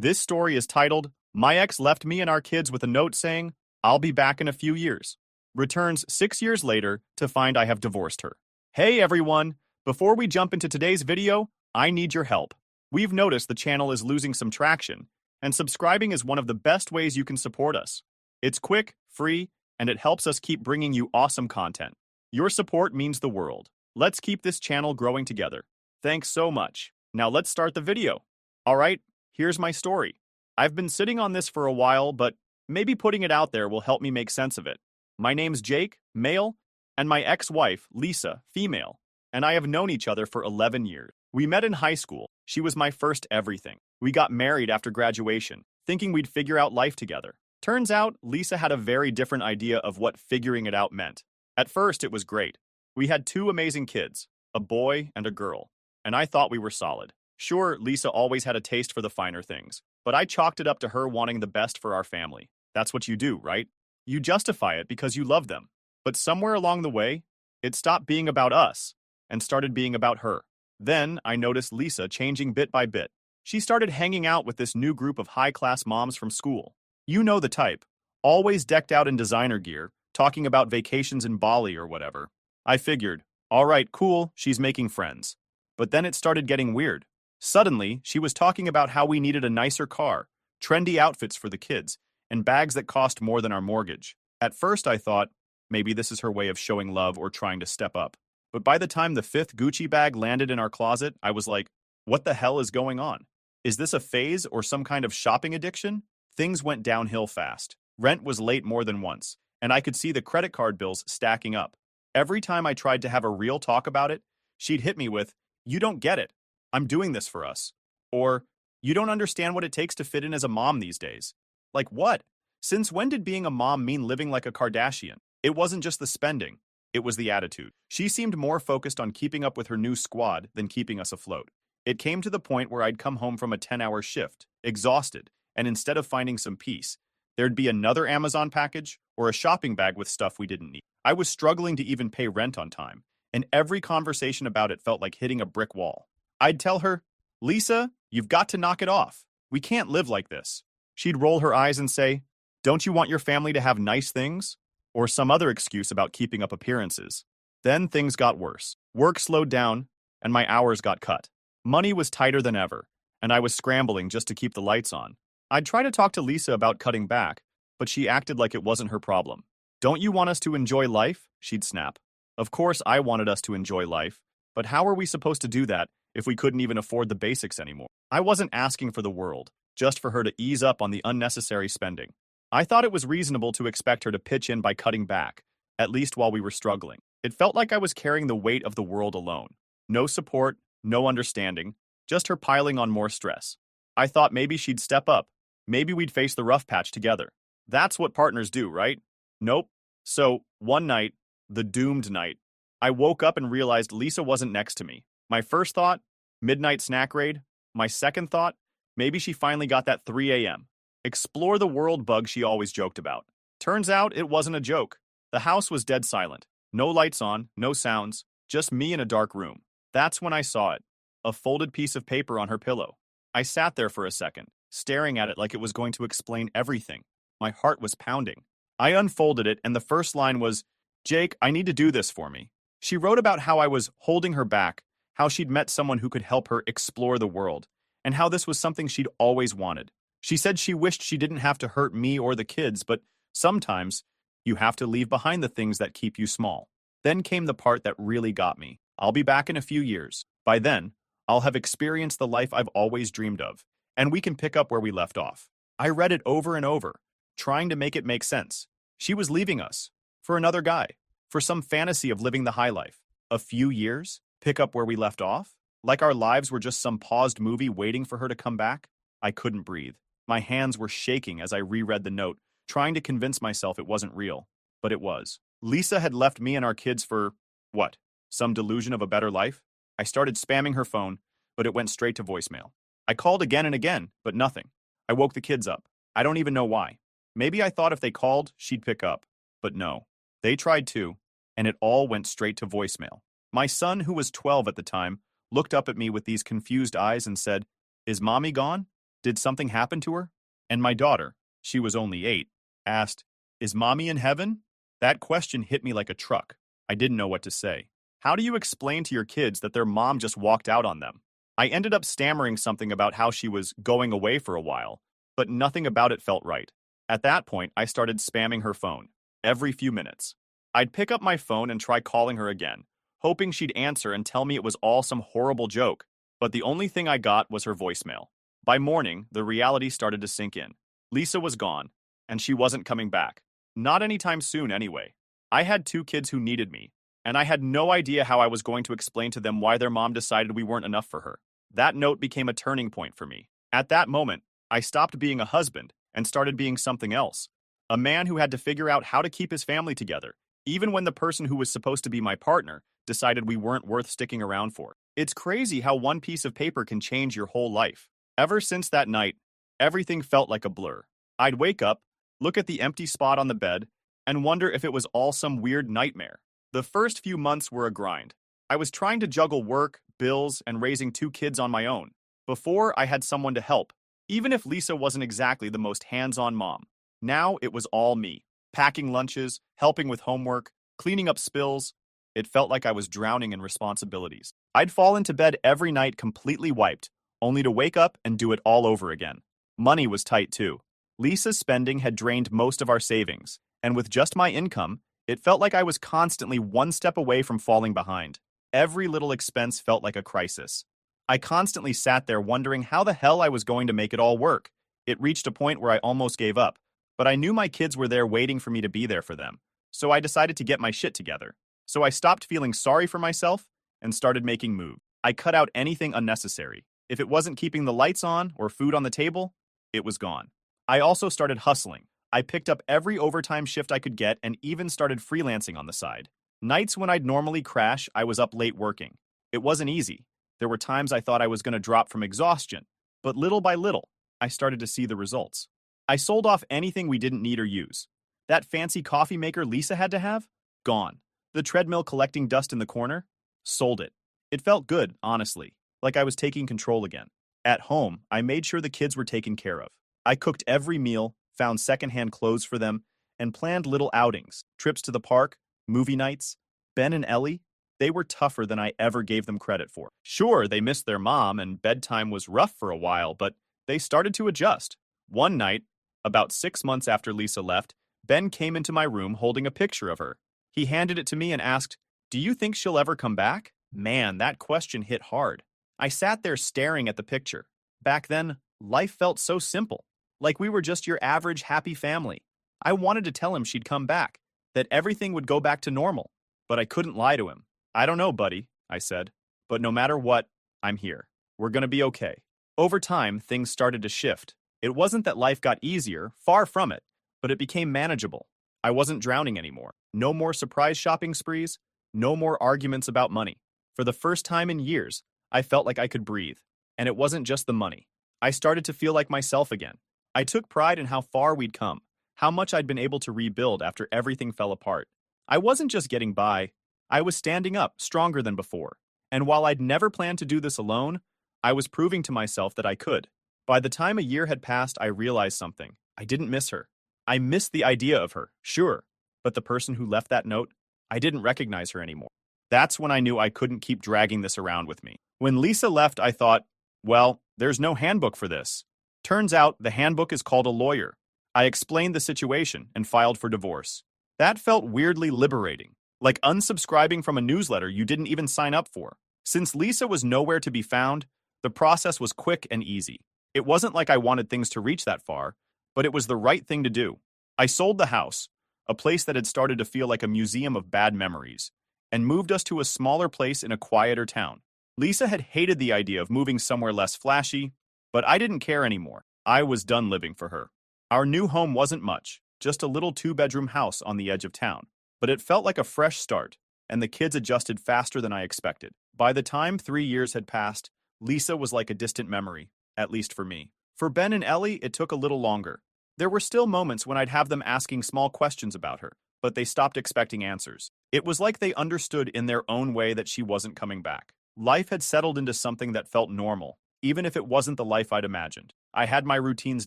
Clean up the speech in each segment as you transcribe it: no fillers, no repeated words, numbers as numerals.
This story is titled, My Ex Left Me and Our Kids with a Note Saying, I'll Be Back in a Few Years. Returns 6 years later to find I have divorced her. Hey everyone! Before we jump into today's video, I need your help. We've noticed the channel is losing some traction, and subscribing is one of the best ways you can support us. It's quick, free, and it helps us keep bringing you awesome content. Your support means the world. Let's keep this channel growing together. Thanks so much. Now let's start the video. Alright, here's my story. I've been sitting on this for a while, but maybe putting it out there will help me make sense of it. My name's Jake, male, and my ex-wife, Lisa, female, and I have known each other for 11 years. We met in high school. She was my first everything. We got married after graduation, thinking we'd figure out life together. Turns out, Lisa had a very different idea of what figuring it out meant. At first, it was great. We had two amazing kids, a boy and a girl, and I thought we were solid. Sure, Lisa always had a taste for the finer things, but I chalked it up to her wanting the best for our family. That's what you do, right? You justify it because you love them. But somewhere along the way, it stopped being about us and started being about her. Then I noticed Lisa changing bit by bit. She started hanging out with this new group of high-class moms from school. You know the type, always decked out in designer gear, talking about vacations in Bali or whatever. I figured, all right, cool, she's making friends. But then it started getting weird. Suddenly, she was talking about how we needed a nicer car, trendy outfits for the kids, and bags that cost more than our mortgage. At first I thought, maybe this is her way of showing love or trying to step up. But by the time the fifth Gucci bag landed in our closet, I was like, what the hell is going on? Is this a phase or some kind of shopping addiction? Things went downhill fast. Rent was late more than once, and I could see the credit card bills stacking up. Every time I tried to have a real talk about it, she'd hit me with, you don't get it. I'm doing this for us. Or, you don't understand what it takes to fit in as a mom these days. Like what? Since when did being a mom mean living like a Kardashian? It wasn't just the spending, it was the attitude. She seemed more focused on keeping up with her new squad than keeping us afloat. It came to the point where I'd come home from a 10-hour shift, exhausted, and instead of finding some peace, there'd be another Amazon package or a shopping bag with stuff we didn't need. I was struggling to even pay rent on time, and every conversation about it felt like hitting a brick wall. I'd tell her, Lisa, you've got to knock it off. We can't live like this. She'd roll her eyes and say, don't you want your family to have nice things? Or some other excuse about keeping up appearances. Then things got worse. Work slowed down, and my hours got cut. Money was tighter than ever, and I was scrambling just to keep the lights on. I'd try to talk to Lisa about cutting back, but she acted like it wasn't her problem. Don't you want us to enjoy life? She'd snap. Of course I wanted us to enjoy life, but how are we supposed to do that if we couldn't even afford the basics anymore? I wasn't asking for the world, just for her to ease up on the unnecessary spending. I thought it was reasonable to expect her to pitch in by cutting back, at least while we were struggling. It felt like I was carrying the weight of the world alone. No support, no understanding, just her piling on more stress. I thought maybe she'd step up. Maybe we'd face the rough patch together. That's what partners do, right? Nope. So, one night, the doomed night, I woke up and realized Lisa wasn't next to me. My first thought, midnight snack raid. My second thought, maybe she finally got that 3 a.m. explore the world bug she always joked about. Turns out it wasn't a joke. The house was dead silent. No lights on, no sounds, just me in a dark room. That's when I saw it. A folded piece of paper on her pillow. I sat there for a second, staring at it like it was going to explain everything. My heart was pounding. I unfolded it, and the first line was, Jake, I need to do this for me. She wrote about how I was holding her back, how she'd met someone who could help her explore the world, and how this was something she'd always wanted. She said she wished she didn't have to hurt me or the kids, but sometimes you have to leave behind the things that keep you small. Then came the part that really got me. I'll be back in a few years. By then, I'll have experienced the life I've always dreamed of, and we can pick up where we left off. I read it over and over, trying to make it make sense. She was leaving us. For another guy. For some fantasy of living the high life. A few years? Pick up where we left off? Like our lives were just some paused movie waiting for her to come back? I couldn't breathe. My hands were shaking as I reread the note, trying to convince myself it wasn't real. But it was. Lisa had left me and our kids for, what? Some delusion of a better life? I started spamming her phone, but it went straight to voicemail. I called again and again, but nothing. I woke the kids up. I don't even know why. Maybe I thought if they called, she'd pick up. But no. They tried too, and it all went straight to voicemail. My son, who was 12 at the time, looked up at me with these confused eyes and said, Is mommy gone? Did something happen to her? And my daughter, she was only 8, asked, "Is mommy in heaven?" That question hit me like a truck. I didn't know what to say. How do you explain to your kids that their mom just walked out on them? I ended up stammering something about how she was going away for a while, but nothing about it felt right. At that point, I started spamming her phone every few minutes. I'd pick up my phone and try calling her again, hoping she'd answer and tell me it was all some horrible joke, but the only thing I got was her voicemail. By morning, the reality started to sink in. Lisa was gone, and she wasn't coming back. Not anytime soon, anyway. I had 2 kids who needed me, and I had no idea how I was going to explain to them why their mom decided we weren't enough for her. That note became a turning point for me. At that moment, I stopped being a husband and started being something else. A man who had to figure out how to keep his family together, even when the person who was supposed to be my partner decided we weren't worth sticking around for. It's crazy how one piece of paper can change your whole life. Ever since that night, everything felt like a blur. I'd wake up, look at the empty spot on the bed, and wonder if it was all some weird nightmare. The first few months were a grind. I was trying to juggle work, bills, and raising 2 kids on my own. Before, I had someone to help, even if Lisa wasn't exactly the most hands-on mom. Now it was all me. Packing lunches, helping with homework, cleaning up spills. It felt like I was drowning in responsibilities. I'd fall into bed every night completely wiped, only to wake up and do it all over again. Money was tight too. Lisa's spending had drained most of our savings, and with just my income, it felt like I was constantly one step away from falling behind. Every little expense felt like a crisis. I constantly sat there wondering how the hell I was going to make it all work. It reached a point where I almost gave up, but I knew my kids were there waiting for me to be there for them, so I decided to get my shit together. So I stopped feeling sorry for myself and started making moves. I cut out anything unnecessary. If it wasn't keeping the lights on or food on the table, it was gone. I also started hustling. I picked up every overtime shift I could get and even started freelancing on the side. Nights when I'd normally crash, I was up late working. It wasn't easy. There were times I thought I was going to drop from exhaustion, but little by little, I started to see the results. I sold off anything we didn't need or use. That fancy coffee maker Lisa had to have? Gone. The treadmill collecting dust in the corner? Sold it. It felt good, honestly, like I was taking control again. At home, I made sure the kids were taken care of. I cooked every meal, found secondhand clothes for them, and planned little outings, trips to the park, movie nights. Ben and Ellie, they were tougher than I ever gave them credit for. Sure, they missed their mom and bedtime was rough for a while, but they started to adjust. One night, about 6 months after Lisa left, Ben came into my room holding a picture of her. He handed it to me and asked, "Do you think she'll ever come back?" Man, that question hit hard. I sat there staring at the picture. Back then, life felt so simple, like we were just your average happy family. I wanted to tell him she'd come back, that everything would go back to normal, but I couldn't lie to him. "I don't know, buddy," I said, "but no matter what, I'm here. We're gonna be okay." Over time, things started to shift. It wasn't that life got easier, far from it, but it became manageable. I wasn't drowning anymore. No more surprise shopping sprees, no more arguments about money. For the first time in years, I felt like I could breathe. And it wasn't just the money. I started to feel like myself again. I took pride in how far we'd come, how much I'd been able to rebuild after everything fell apart. I wasn't just getting by, I was standing up, stronger than before. And while I'd never planned to do this alone, I was proving to myself that I could. By the time a year had passed, I realized something. I didn't miss her. I missed the idea of her, sure, but the person who left that note, I didn't recognize her anymore. That's when I knew I couldn't keep dragging this around with me. When Lisa left, I thought, well, there's no handbook for this. Turns out the handbook is called a lawyer. I explained the situation and filed for divorce. That felt weirdly liberating, like unsubscribing from a newsletter you didn't even sign up for. Since Lisa was nowhere to be found, the process was quick and easy. It wasn't like I wanted things to reach that far, but it was the right thing to do. I sold the house, a place that had started to feel like a museum of bad memories, and moved us to a smaller place in a quieter town. Lisa had hated the idea of moving somewhere less flashy, but I didn't care anymore. I was done living for her. Our new home wasn't much, just a little 2-bedroom house on the edge of town, but it felt like a fresh start, and the kids adjusted faster than I expected. By the time 3 years had passed, Lisa was like a distant memory, at least for me. For Ben and Ellie, it took a little longer. There were still moments when I'd have them asking small questions about her, but they stopped expecting answers. It was like they understood in their own way that she wasn't coming back. Life had settled into something that felt normal, even if it wasn't the life I'd imagined. I had my routines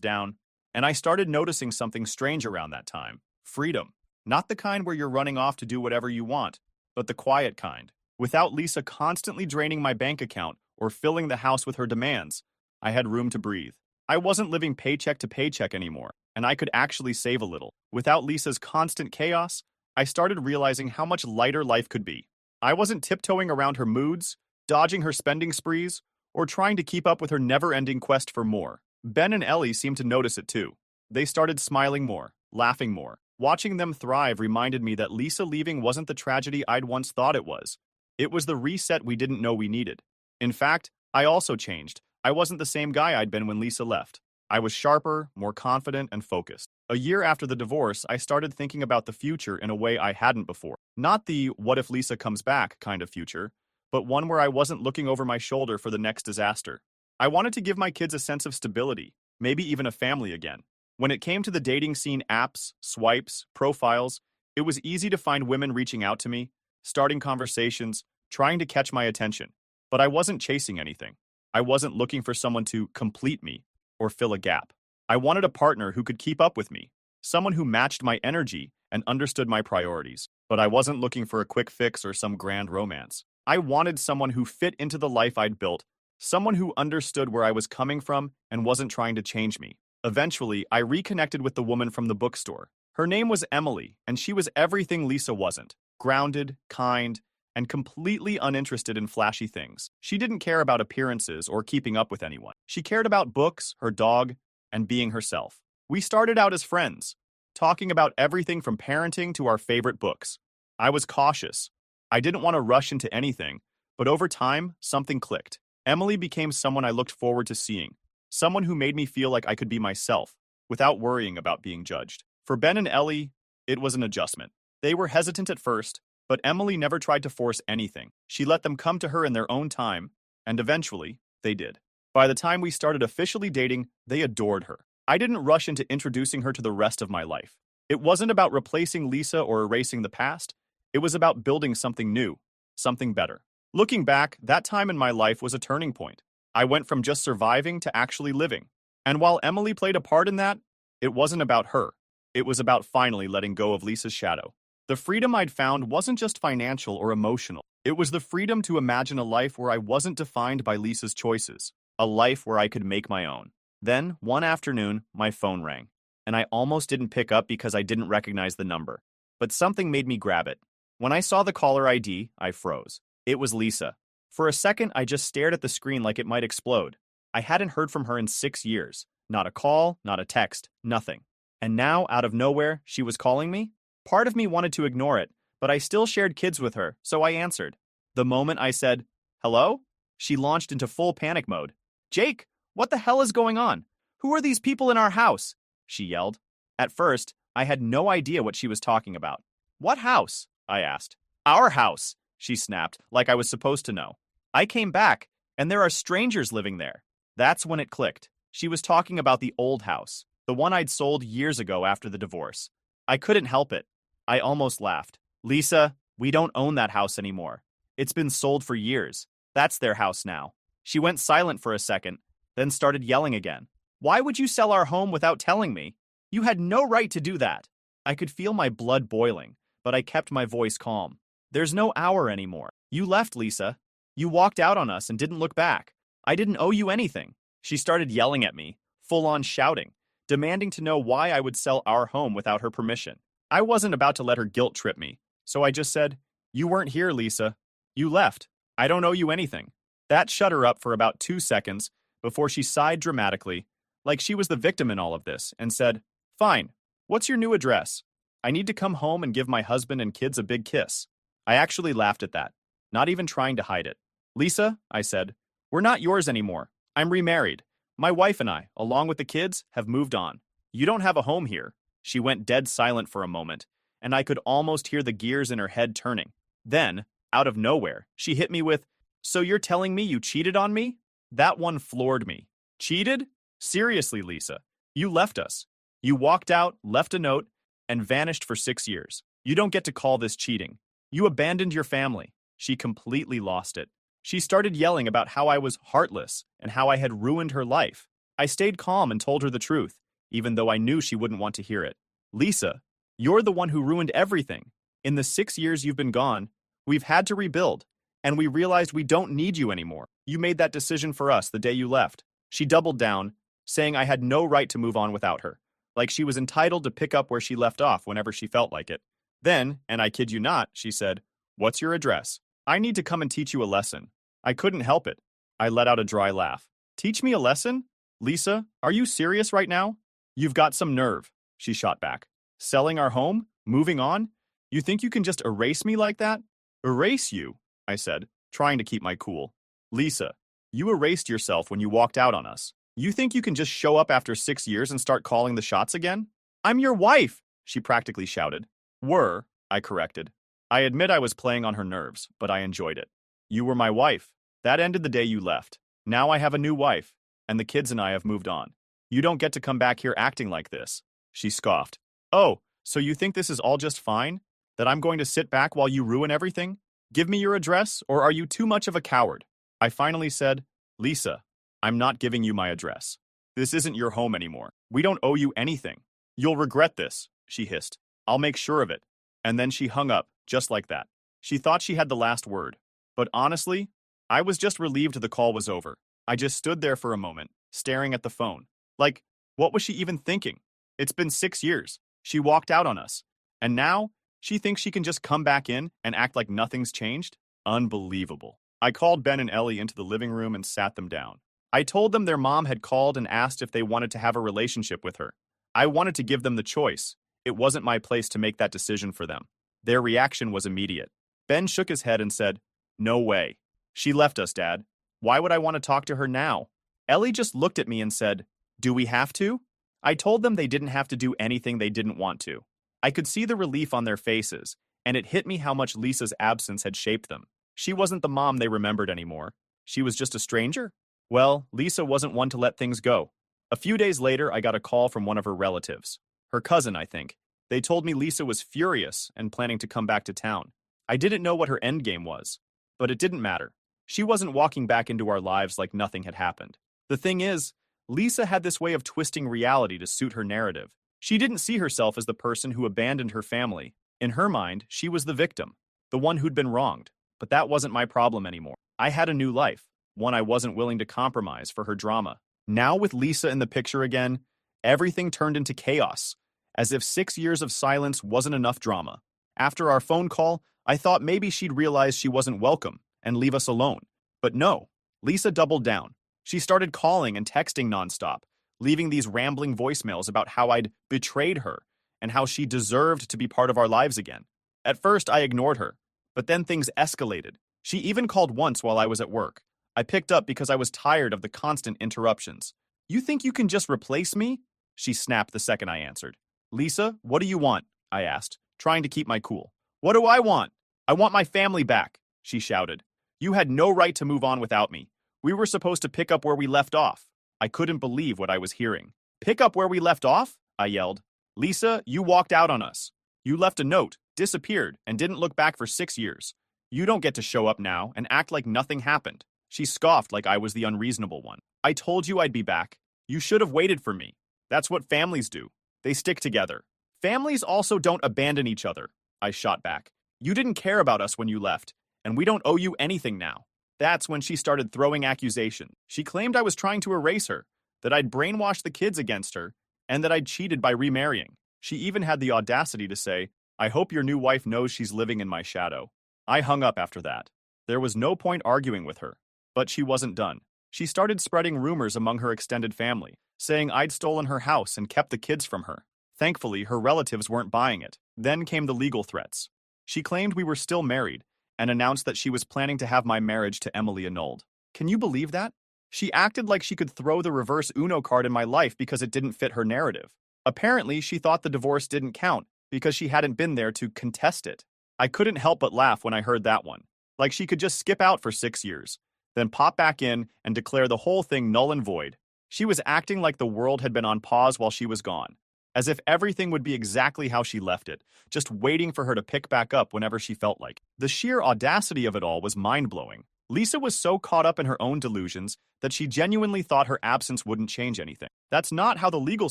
down, and I started noticing something strange around that time. Freedom. Not the kind where you're running off to do whatever you want, but the quiet kind. Without Lisa constantly draining my bank account or filling the house with her demands, I had room to breathe. I wasn't living paycheck to paycheck anymore, and I could actually save a little. Without Lisa's constant chaos, I started realizing how much lighter life could be. I wasn't tiptoeing around her moods, dodging her spending sprees, or trying to keep up with her never-ending quest for more. Ben and Ellie seemed to notice it too. They started smiling more, laughing more. Watching them thrive reminded me that Lisa leaving wasn't the tragedy I'd once thought it was. It was the reset we didn't know we needed. In fact, I also changed. I wasn't the same guy I'd been when Lisa left. I was sharper, more confident, and focused. A year after the divorce, I started thinking about the future in a way I hadn't before. Not the what if Lisa comes back kind of future, but one where I wasn't looking over my shoulder for the next disaster. I wanted to give my kids a sense of stability, maybe even a family again. When it came to the dating scene apps, swipes, profiles, it was easy to find women reaching out to me, starting conversations, trying to catch my attention. But I wasn't chasing anything. I wasn't looking for someone to complete me or fill a gap. I wanted a partner who could keep up with me, someone who matched my energy and understood my priorities. But I wasn't looking for a quick fix or some grand romance. I wanted someone who fit into the life I'd built, someone who understood where I was coming from and wasn't trying to change me. Eventually, I reconnected with the woman from the bookstore. Her name was Emily, and she was everything Lisa wasn't. Grounded, kind, and completely uninterested in flashy things. She didn't care about appearances or keeping up with anyone. She cared about books, her dog, and being herself. We started out as friends, talking about everything from parenting to our favorite books. I was cautious. I didn't want to rush into anything, but over time, something clicked. Emily became someone I looked forward to seeing, someone who made me feel like I could be myself, without worrying about being judged. For Ben and Ellie, it was an adjustment. They were hesitant at first, but Emily never tried to force anything. She let them come to her in their own time, and eventually, they did. By the time we started officially dating, they adored her. I didn't rush into introducing her to the rest of my life. It wasn't about replacing Lisa or erasing the past. It was about building something new, something better. Looking back, that time in my life was a turning point. I went from just surviving to actually living. And while Emily played a part in that, it wasn't about her. It was about finally letting go of Lisa's shadow. The freedom I'd found wasn't just financial or emotional. It was the freedom to imagine a life where I wasn't defined by Lisa's choices, a life where I could make my own. Then, one afternoon, my phone rang, and I almost didn't pick up because I didn't recognize the number. But something made me grab it. When I saw the caller ID, I froze. It was Lisa. For a second, I just stared at the screen like it might explode. I hadn't heard from her in 6 years. Not a call, not a text, nothing. And now, out of nowhere, she was calling me? Part of me wanted to ignore it, but I still shared kids with her, so I answered. The moment I said, "Hello?" she launched into full panic mode. "Jake, what the hell is going on? Who are these people in our house?" she yelled. At first, I had no idea what she was talking about. "What house?" I asked. "Our house," she snapped, like I was supposed to know. I came back, and there are strangers living there. That's when it clicked. She was talking about the old house, the one I'd sold years ago after the divorce. I couldn't help it. I almost laughed. "Lisa, we don't own that house anymore. It's been sold for years. That's their house now." She went silent for a second, then started yelling again. "Why would you sell our home without telling me? You had no right to do that." I could feel my blood boiling, but I kept my voice calm. "There's no hour anymore. You left, Lisa. You walked out on us and didn't look back. I didn't owe you anything." She started yelling at me, full-on shouting, demanding to know why I would sell our home without her permission. I wasn't about to let her guilt trip me, so I just said, "You weren't here, Lisa. You left. I don't owe you anything." That shut her up for about 2 seconds before she sighed dramatically, like she was the victim in all of this, and said, "Fine. What's your new address? I need to come home and give my husband and kids a big kiss." I actually laughed at that, not even trying to hide it. "Lisa," I said, "we're not yours anymore. I'm remarried. My wife and I, along with the kids, have moved on. You don't have a home here." She went dead silent for a moment, and I could almost hear the gears in her head turning. Then, out of nowhere, she hit me with, "So you're telling me you cheated on me?" That one floored me. "Cheated? Seriously, Lisa. You left us. You walked out, left a note, and vanished for 6 years. You don't get to call this cheating. You abandoned your family." She completely lost it. She started yelling about how I was heartless and how I had ruined her life. I stayed calm and told her the truth, even though I knew she wouldn't want to hear it. Lisa, you're the one who ruined everything. In the 6 years you've been gone, we've had to rebuild, and we realized we don't need you anymore. You made that decision for us the day you left. She doubled down, saying I had no right to move on without her, like she was entitled to pick up where she left off whenever she felt like it. Then, and I kid you not, she said, "What's your address? I need to come and teach you a lesson." I couldn't help it. I let out a dry laugh. Teach me a lesson? Lisa, are you serious right now? You've got some nerve, she shot back. Selling our home? Moving on? You think you can just erase me like that? Erase you, I said, trying to keep my cool. Lisa, you erased yourself when you walked out on us. You think you can just show up after 6 years and start calling the shots again? I'm your wife, she practically shouted. Were, I corrected. I admit I was playing on her nerves, but I enjoyed it. You were my wife. That ended the day you left. Now I have a new wife, and the kids and I have moved on. You don't get to come back here acting like this. She scoffed. Oh, so you think this is all just fine? That I'm going to sit back while you ruin everything? Give me your address, or are you too much of a coward? I finally said, Lisa, I'm not giving you my address. This isn't your home anymore. We don't owe you anything. You'll regret this, she hissed. I'll make sure of it. And then she hung up, just like that. She thought she had the last word. But honestly, I was just relieved the call was over. I just stood there for a moment, staring at the phone. Like, what was she even thinking? It's been 6 years. She walked out on us. And now, she thinks she can just come back in and act like nothing's changed? Unbelievable. I called Ben and Ellie into the living room and sat them down. I told them their mom had called and asked if they wanted to have a relationship with her. I wanted to give them the choice. It wasn't my place to make that decision for them. Their reaction was immediate. Ben shook his head and said, No way. She left us, Dad. Why would I want to talk to her now? Ellie just looked at me and said, Do we have to? I told them they didn't have to do anything they didn't want to. I could see the relief on their faces, and it hit me how much Lisa's absence had shaped them. She wasn't the mom they remembered anymore. She was just a stranger? Well, Lisa wasn't one to let things go. A few days later, I got a call from one of her relatives. Her cousin, I think. They told me Lisa was furious and planning to come back to town. I didn't know what her endgame was, but it didn't matter. She wasn't walking back into our lives like nothing had happened. The thing is, Lisa had this way of twisting reality to suit her narrative. She didn't see herself as the person who abandoned her family. In her mind, she was the victim, the one who'd been wronged. But that wasn't my problem anymore. I had a new life, one I wasn't willing to compromise for her drama. Now with Lisa in the picture again, everything turned into chaos, as if 6 years of silence wasn't enough drama. After our phone call, I thought maybe she'd realize she wasn't welcome and leave us alone. But no, Lisa doubled down. She started calling and texting nonstop, leaving these rambling voicemails about how I'd betrayed her and how she deserved to be part of our lives again. At first, I ignored her, but then things escalated. She even called once while I was at work. I picked up because I was tired of the constant interruptions. You think you can just replace me? She snapped the second I answered. Lisa, what do you want? I asked, trying to keep my cool. What do I want? I want my family back, she shouted. You had no right to move on without me. We were supposed to pick up where we left off. I couldn't believe what I was hearing. Pick up where we left off? I yelled. Lisa, you walked out on us. You left a note, disappeared, and didn't look back for 6 years. You don't get to show up now and act like nothing happened. She scoffed like I was the unreasonable one. I told you I'd be back. You should have waited for me. That's what families do. They stick together. Families also don't abandon each other, I shot back. You didn't care about us when you left, and we don't owe you anything now. That's when she started throwing accusations. She claimed I was trying to erase her, that I'd brainwashed the kids against her, and that I'd cheated by remarrying. She even had the audacity to say, I hope your new wife knows she's living in my shadow. I hung up after that. There was no point arguing with her. But she wasn't done. She started spreading rumors among her extended family, saying I'd stolen her house and kept the kids from her. Thankfully, her relatives weren't buying it. Then came the legal threats. She claimed we were still married and announced that she was planning to have my marriage to Emily annulled. Can you believe that? She acted like she could throw the reverse Uno card in my life because it didn't fit her narrative. Apparently, she thought the divorce didn't count because she hadn't been there to contest it. I couldn't help but laugh when I heard that one. Like she could just skip out for 6 years, then pop back in and declare the whole thing null and void. She was acting like the world had been on pause while she was gone, as if everything would be exactly how she left it, just waiting for her to pick back up whenever she felt like. The sheer audacity of it all was mind-blowing. Lisa was so caught up in her own delusions that she genuinely thought her absence wouldn't change anything. That's not how the legal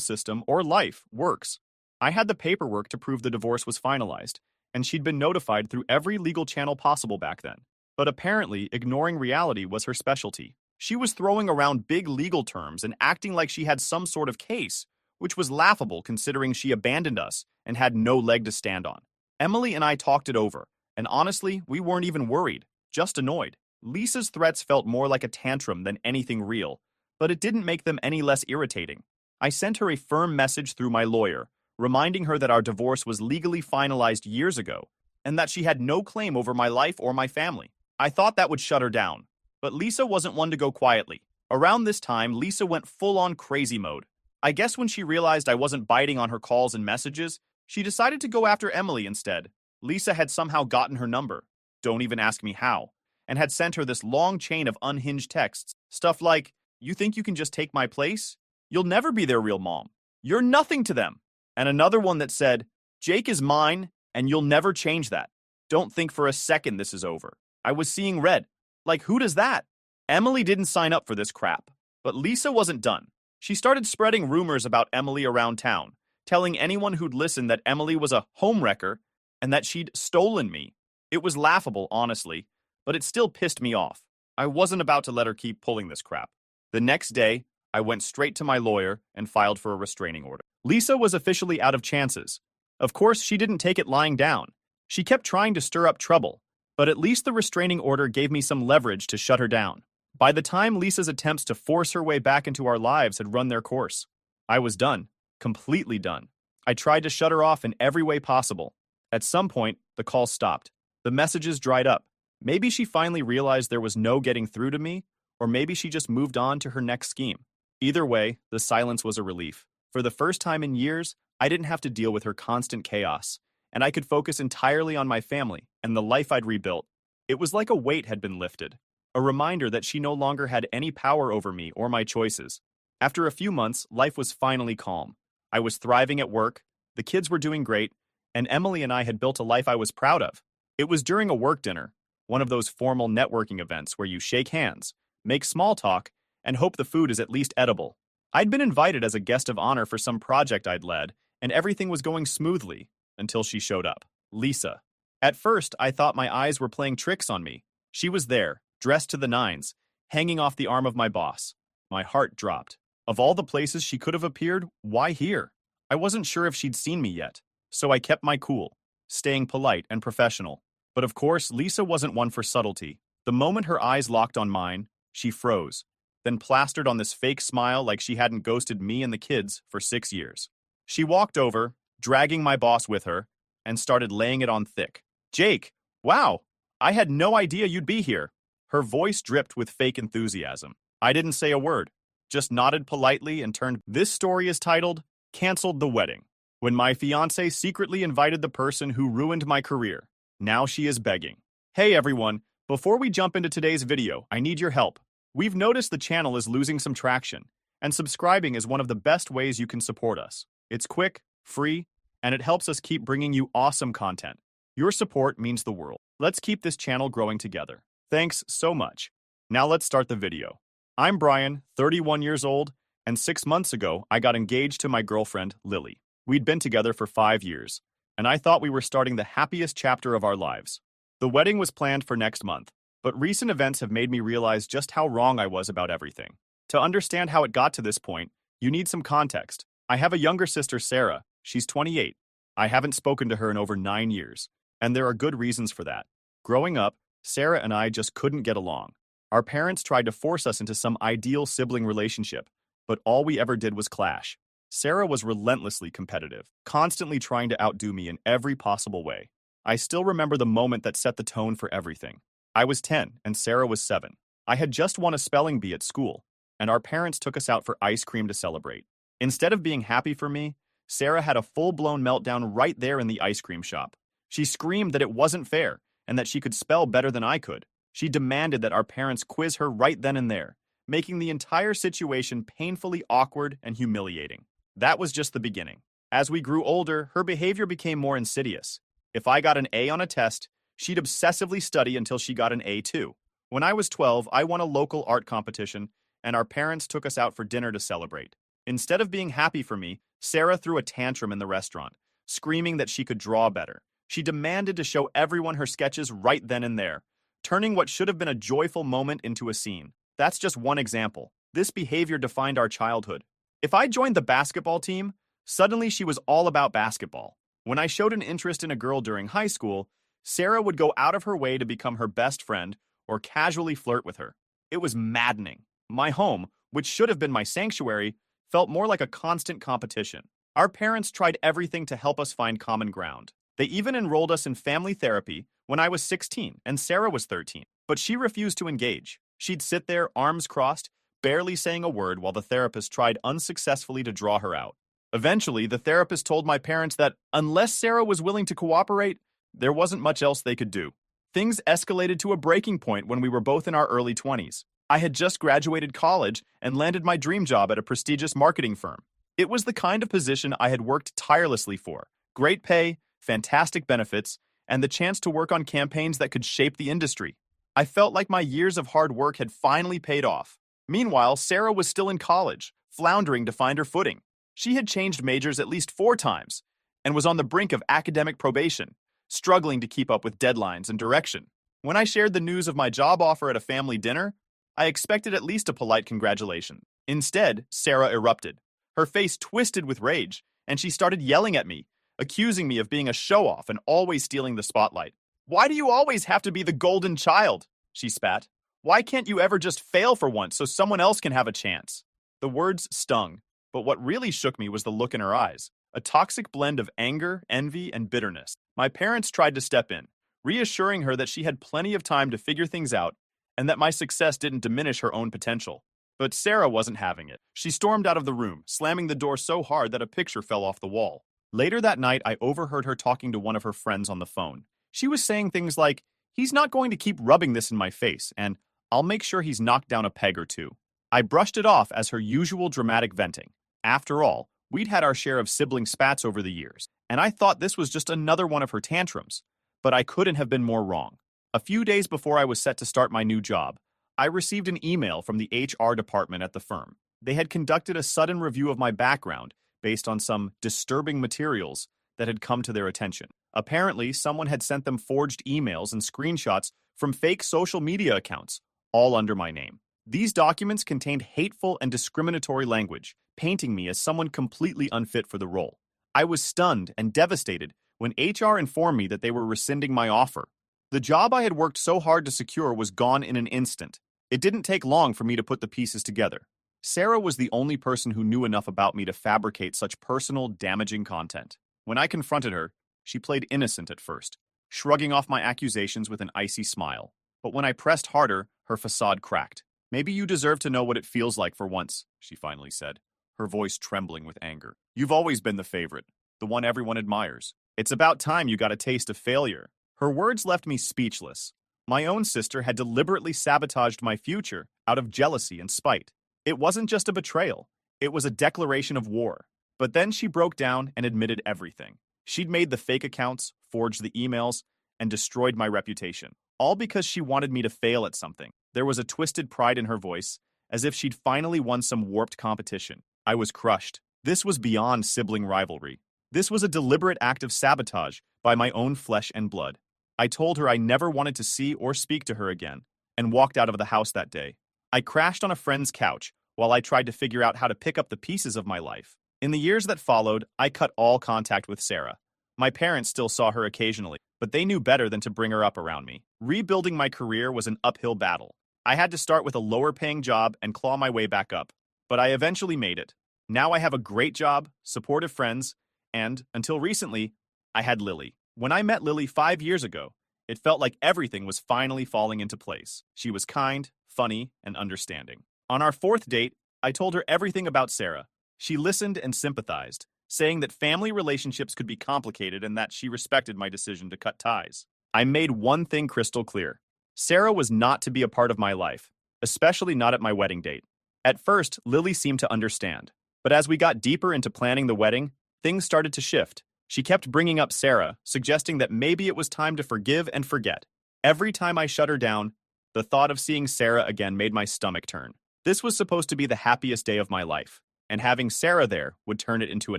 system or life works. I had the paperwork to prove the divorce was finalized, and she'd been notified through every legal channel possible back then. But apparently, ignoring reality was her specialty. She was throwing around big legal terms and acting like she had some sort of case, which was laughable considering she abandoned us and had no leg to stand on. Emily and I talked it over, and honestly, we weren't even worried, just annoyed. Lisa's threats felt more like a tantrum than anything real, but it didn't make them any less irritating. I sent her a firm message through my lawyer, reminding her that our divorce was legally finalized years ago, and that she had no claim over my life or my family. I thought that would shut her down, but Lisa wasn't one to go quietly. Around this time, Lisa went full-on crazy mode. I guess when she realized I wasn't biting on her calls and messages, she decided to go after Emily instead. Lisa had somehow gotten her number, don't even ask me how, and had sent her this long chain of unhinged texts. Stuff like, "You think you can just take my place? You'll never be their real mom. You're nothing to them." And another one that said, "Jake is mine, and you'll never change that. Don't think for a second this is over." I was seeing red. Like, who does that? Emily didn't sign up for this crap. But Lisa wasn't done. She started spreading rumors about Emily around town, telling anyone who'd listen that Emily was a homewrecker and that she'd stolen me. It was laughable, honestly, but it still pissed me off. I wasn't about to let her keep pulling this crap. The next day, I went straight to my lawyer and filed for a restraining order. Lisa was officially out of chances. Of course, she didn't take it lying down. She kept trying to stir up trouble, but at least the restraining order gave me some leverage to shut her down. By the time Lisa's attempts to force her way back into our lives had run their course, I was done. Completely done. I tried to shut her off in every way possible. At some point, the call stopped. The messages dried up. Maybe she finally realized there was no getting through to me, or maybe she just moved on to her next scheme. Either way, the silence was a relief. For the first time in years, I didn't have to deal with her constant chaos, and I could focus entirely on my family and the life I'd rebuilt. It was like a weight had been lifted, a reminder that she no longer had any power over me or my choices. After a few months, life was finally calm. I was thriving at work, the kids were doing great, and Emily and I had built a life I was proud of. It was during a work dinner, one of those formal networking events where you shake hands, make small talk, and hope the food is at least edible. I'd been invited as a guest of honor for some project I'd led, and everything was going smoothly until she showed up. Lisa. At first, I thought my eyes were playing tricks on me. She was there, dressed to the nines, hanging off the arm of my boss. My heart dropped. Of all the places she could have appeared, why here? I wasn't sure if she'd seen me yet, so I kept my cool, staying polite and professional. But of course, Lisa wasn't one for subtlety. The moment her eyes locked on mine, she froze, then plastered on this fake smile like she hadn't ghosted me and the kids for 6 years. She walked over, dragging my boss with her, and started laying it on thick. "Jake, wow, I had no idea you'd be here." Her voice dripped with fake enthusiasm. I didn't say a word, just nodded politely and turned. This story is titled, "Canceled the Wedding." When my fiancé secretly invited the person who ruined my career. Now she is begging. Hey everyone, before we jump into today's video, I need your help. We've noticed the channel is losing some traction, and subscribing is one of the best ways you can support us. It's quick, free, and it helps us keep bringing you awesome content. Your support means the world. Let's keep this channel growing together. Thanks so much. Now let's start the video. I'm Brian, 31 years old, and 6 months ago, I got engaged to my girlfriend, Lily. We'd been together for 5 years, and I thought we were starting the happiest chapter of our lives. The wedding was planned for next month, but recent events have made me realize just how wrong I was about everything. To understand how it got to this point, you need some context. I have a younger sister, Sarah. She's 28. I haven't spoken to her in over 9 years, and there are good reasons for that. Growing up, Sarah and I just couldn't get along. Our parents tried to force us into some ideal sibling relationship, but all we ever did was clash. Sarah was relentlessly competitive, constantly trying to outdo me in every possible way. I still remember the moment that set the tone for everything. I was 10 and Sarah was 7. I had just won a spelling bee at school, and our parents took us out for ice cream to celebrate. Instead of being happy for me, Sarah had a full-blown meltdown right there in the ice cream shop. She screamed that it wasn't fair and that she could spell better than I could. She demanded that our parents quiz her right then and there, making the entire situation painfully awkward and humiliating. That was just the beginning. As we grew older, her behavior became more insidious. If I got an A on a test, she'd obsessively study until she got an A too. When I was 12, I won a local art competition, and our parents took us out for dinner to celebrate. Instead of being happy for me, Sarah threw a tantrum in the restaurant, screaming that she could draw better. She demanded to show everyone her sketches right then and there, turning what should have been a joyful moment into a scene. That's just one example. This behavior defined our childhood. If I joined the basketball team, suddenly she was all about basketball. When I showed an interest in a girl during high school, Sarah would go out of her way to become her best friend or casually flirt with her. It was maddening. My home, which should have been my sanctuary, felt more like a constant competition. Our parents tried everything to help us find common ground. They even enrolled us in family therapy when I was 16 and Sarah was 13, but she refused to engage. She'd sit there, arms crossed, barely saying a word while the therapist tried unsuccessfully to draw her out. Eventually, the therapist told my parents that unless Sarah was willing to cooperate, there wasn't much else they could do. Things escalated to a breaking point when we were both in our early 20s. I had just graduated college and landed my dream job at a prestigious marketing firm. It was the kind of position I had worked tirelessly for. Great pay, fantastic benefits, and the chance to work on campaigns that could shape the industry. I felt like my years of hard work had finally paid off. Meanwhile, Sarah was still in college, floundering to find her footing. She had changed majors at least 4 times and was on the brink of academic probation, struggling to keep up with deadlines and direction. When I shared the news of my job offer at a family dinner, I expected at least a polite congratulation. Instead, Sarah erupted. Her face twisted with rage, and she started yelling at me, accusing me of being a show-off and always stealing the spotlight. "Why do you always have to be the golden child?" she spat. "Why can't you ever just fail for once so someone else can have a chance?" The words stung, but what really shook me was the look in her eyes, a toxic blend of anger, envy, and bitterness. My parents tried to step in, reassuring her that she had plenty of time to figure things out and that my success didn't diminish her own potential. But Sarah wasn't having it. She stormed out of the room, slamming the door so hard that a picture fell off the wall. Later that night, I overheard her talking to one of her friends on the phone. She was saying things like, "He's not going to keep rubbing this in my face, and I'll make sure he's knocked down a peg or two." I brushed it off as her usual dramatic venting. After all, we'd had our share of sibling spats over the years, and I thought this was just another one of her tantrums. But I couldn't have been more wrong. A few days before I was set to start my new job, I received an email from the HR department at the firm. They had conducted a sudden review of my background based on some disturbing materials that had come to their attention. Apparently, someone had sent them forged emails and screenshots from fake social media accounts, all under my name. These documents contained hateful and discriminatory language, painting me as someone completely unfit for the role. I was stunned and devastated when HR informed me that they were rescinding my offer. The job I had worked so hard to secure was gone in an instant. It didn't take long for me to put the pieces together. Sarah was the only person who knew enough about me to fabricate such personal, damaging content. When I confronted her, she played innocent at first, shrugging off my accusations with an icy smile. But when I pressed harder, her facade cracked. "Maybe you deserve to know what it feels like for once," she finally said, her voice trembling with anger. "You've always been the favorite, the one everyone admires. It's about time you got a taste of failure." Her words left me speechless. My own sister had deliberately sabotaged my future out of jealousy and spite. It wasn't just a betrayal. It was a declaration of war. But then she broke down and admitted everything. She'd made the fake accounts, forged the emails, and destroyed my reputation. All because she wanted me to fail at something. There was a twisted pride in her voice, as if she'd finally won some warped competition. I was crushed. This was beyond sibling rivalry. This was a deliberate act of sabotage by my own flesh and blood. I told her I never wanted to see or speak to her again, and walked out of the house that day. I crashed on a friend's couch while I tried to figure out how to pick up the pieces of my life. In the years that followed, I cut all contact with Sarah. My parents still saw her occasionally, but they knew better than to bring her up around me. Rebuilding my career was an uphill battle. I had to start with a lower-paying job and claw my way back up, but I eventually made it. Now I have a great job, supportive friends, and, until recently, I had Lily. When I met Lily 5 years ago, it felt like everything was finally falling into place. She was kind, funny, and understanding. On our 4th date, I told her everything about Sarah. She listened and sympathized, saying that family relationships could be complicated and that she respected my decision to cut ties. I made one thing crystal clear. Sarah was not to be a part of my life, especially not at my wedding date. At first, Lily seemed to understand, but as we got deeper into planning the wedding, things started to shift. She kept bringing up Sarah, suggesting that maybe it was time to forgive and forget. Every time I shut her down, The thought of seeing Sarah again made my stomach turn. This was supposed to be the happiest day of my life, and having Sarah there would turn it into a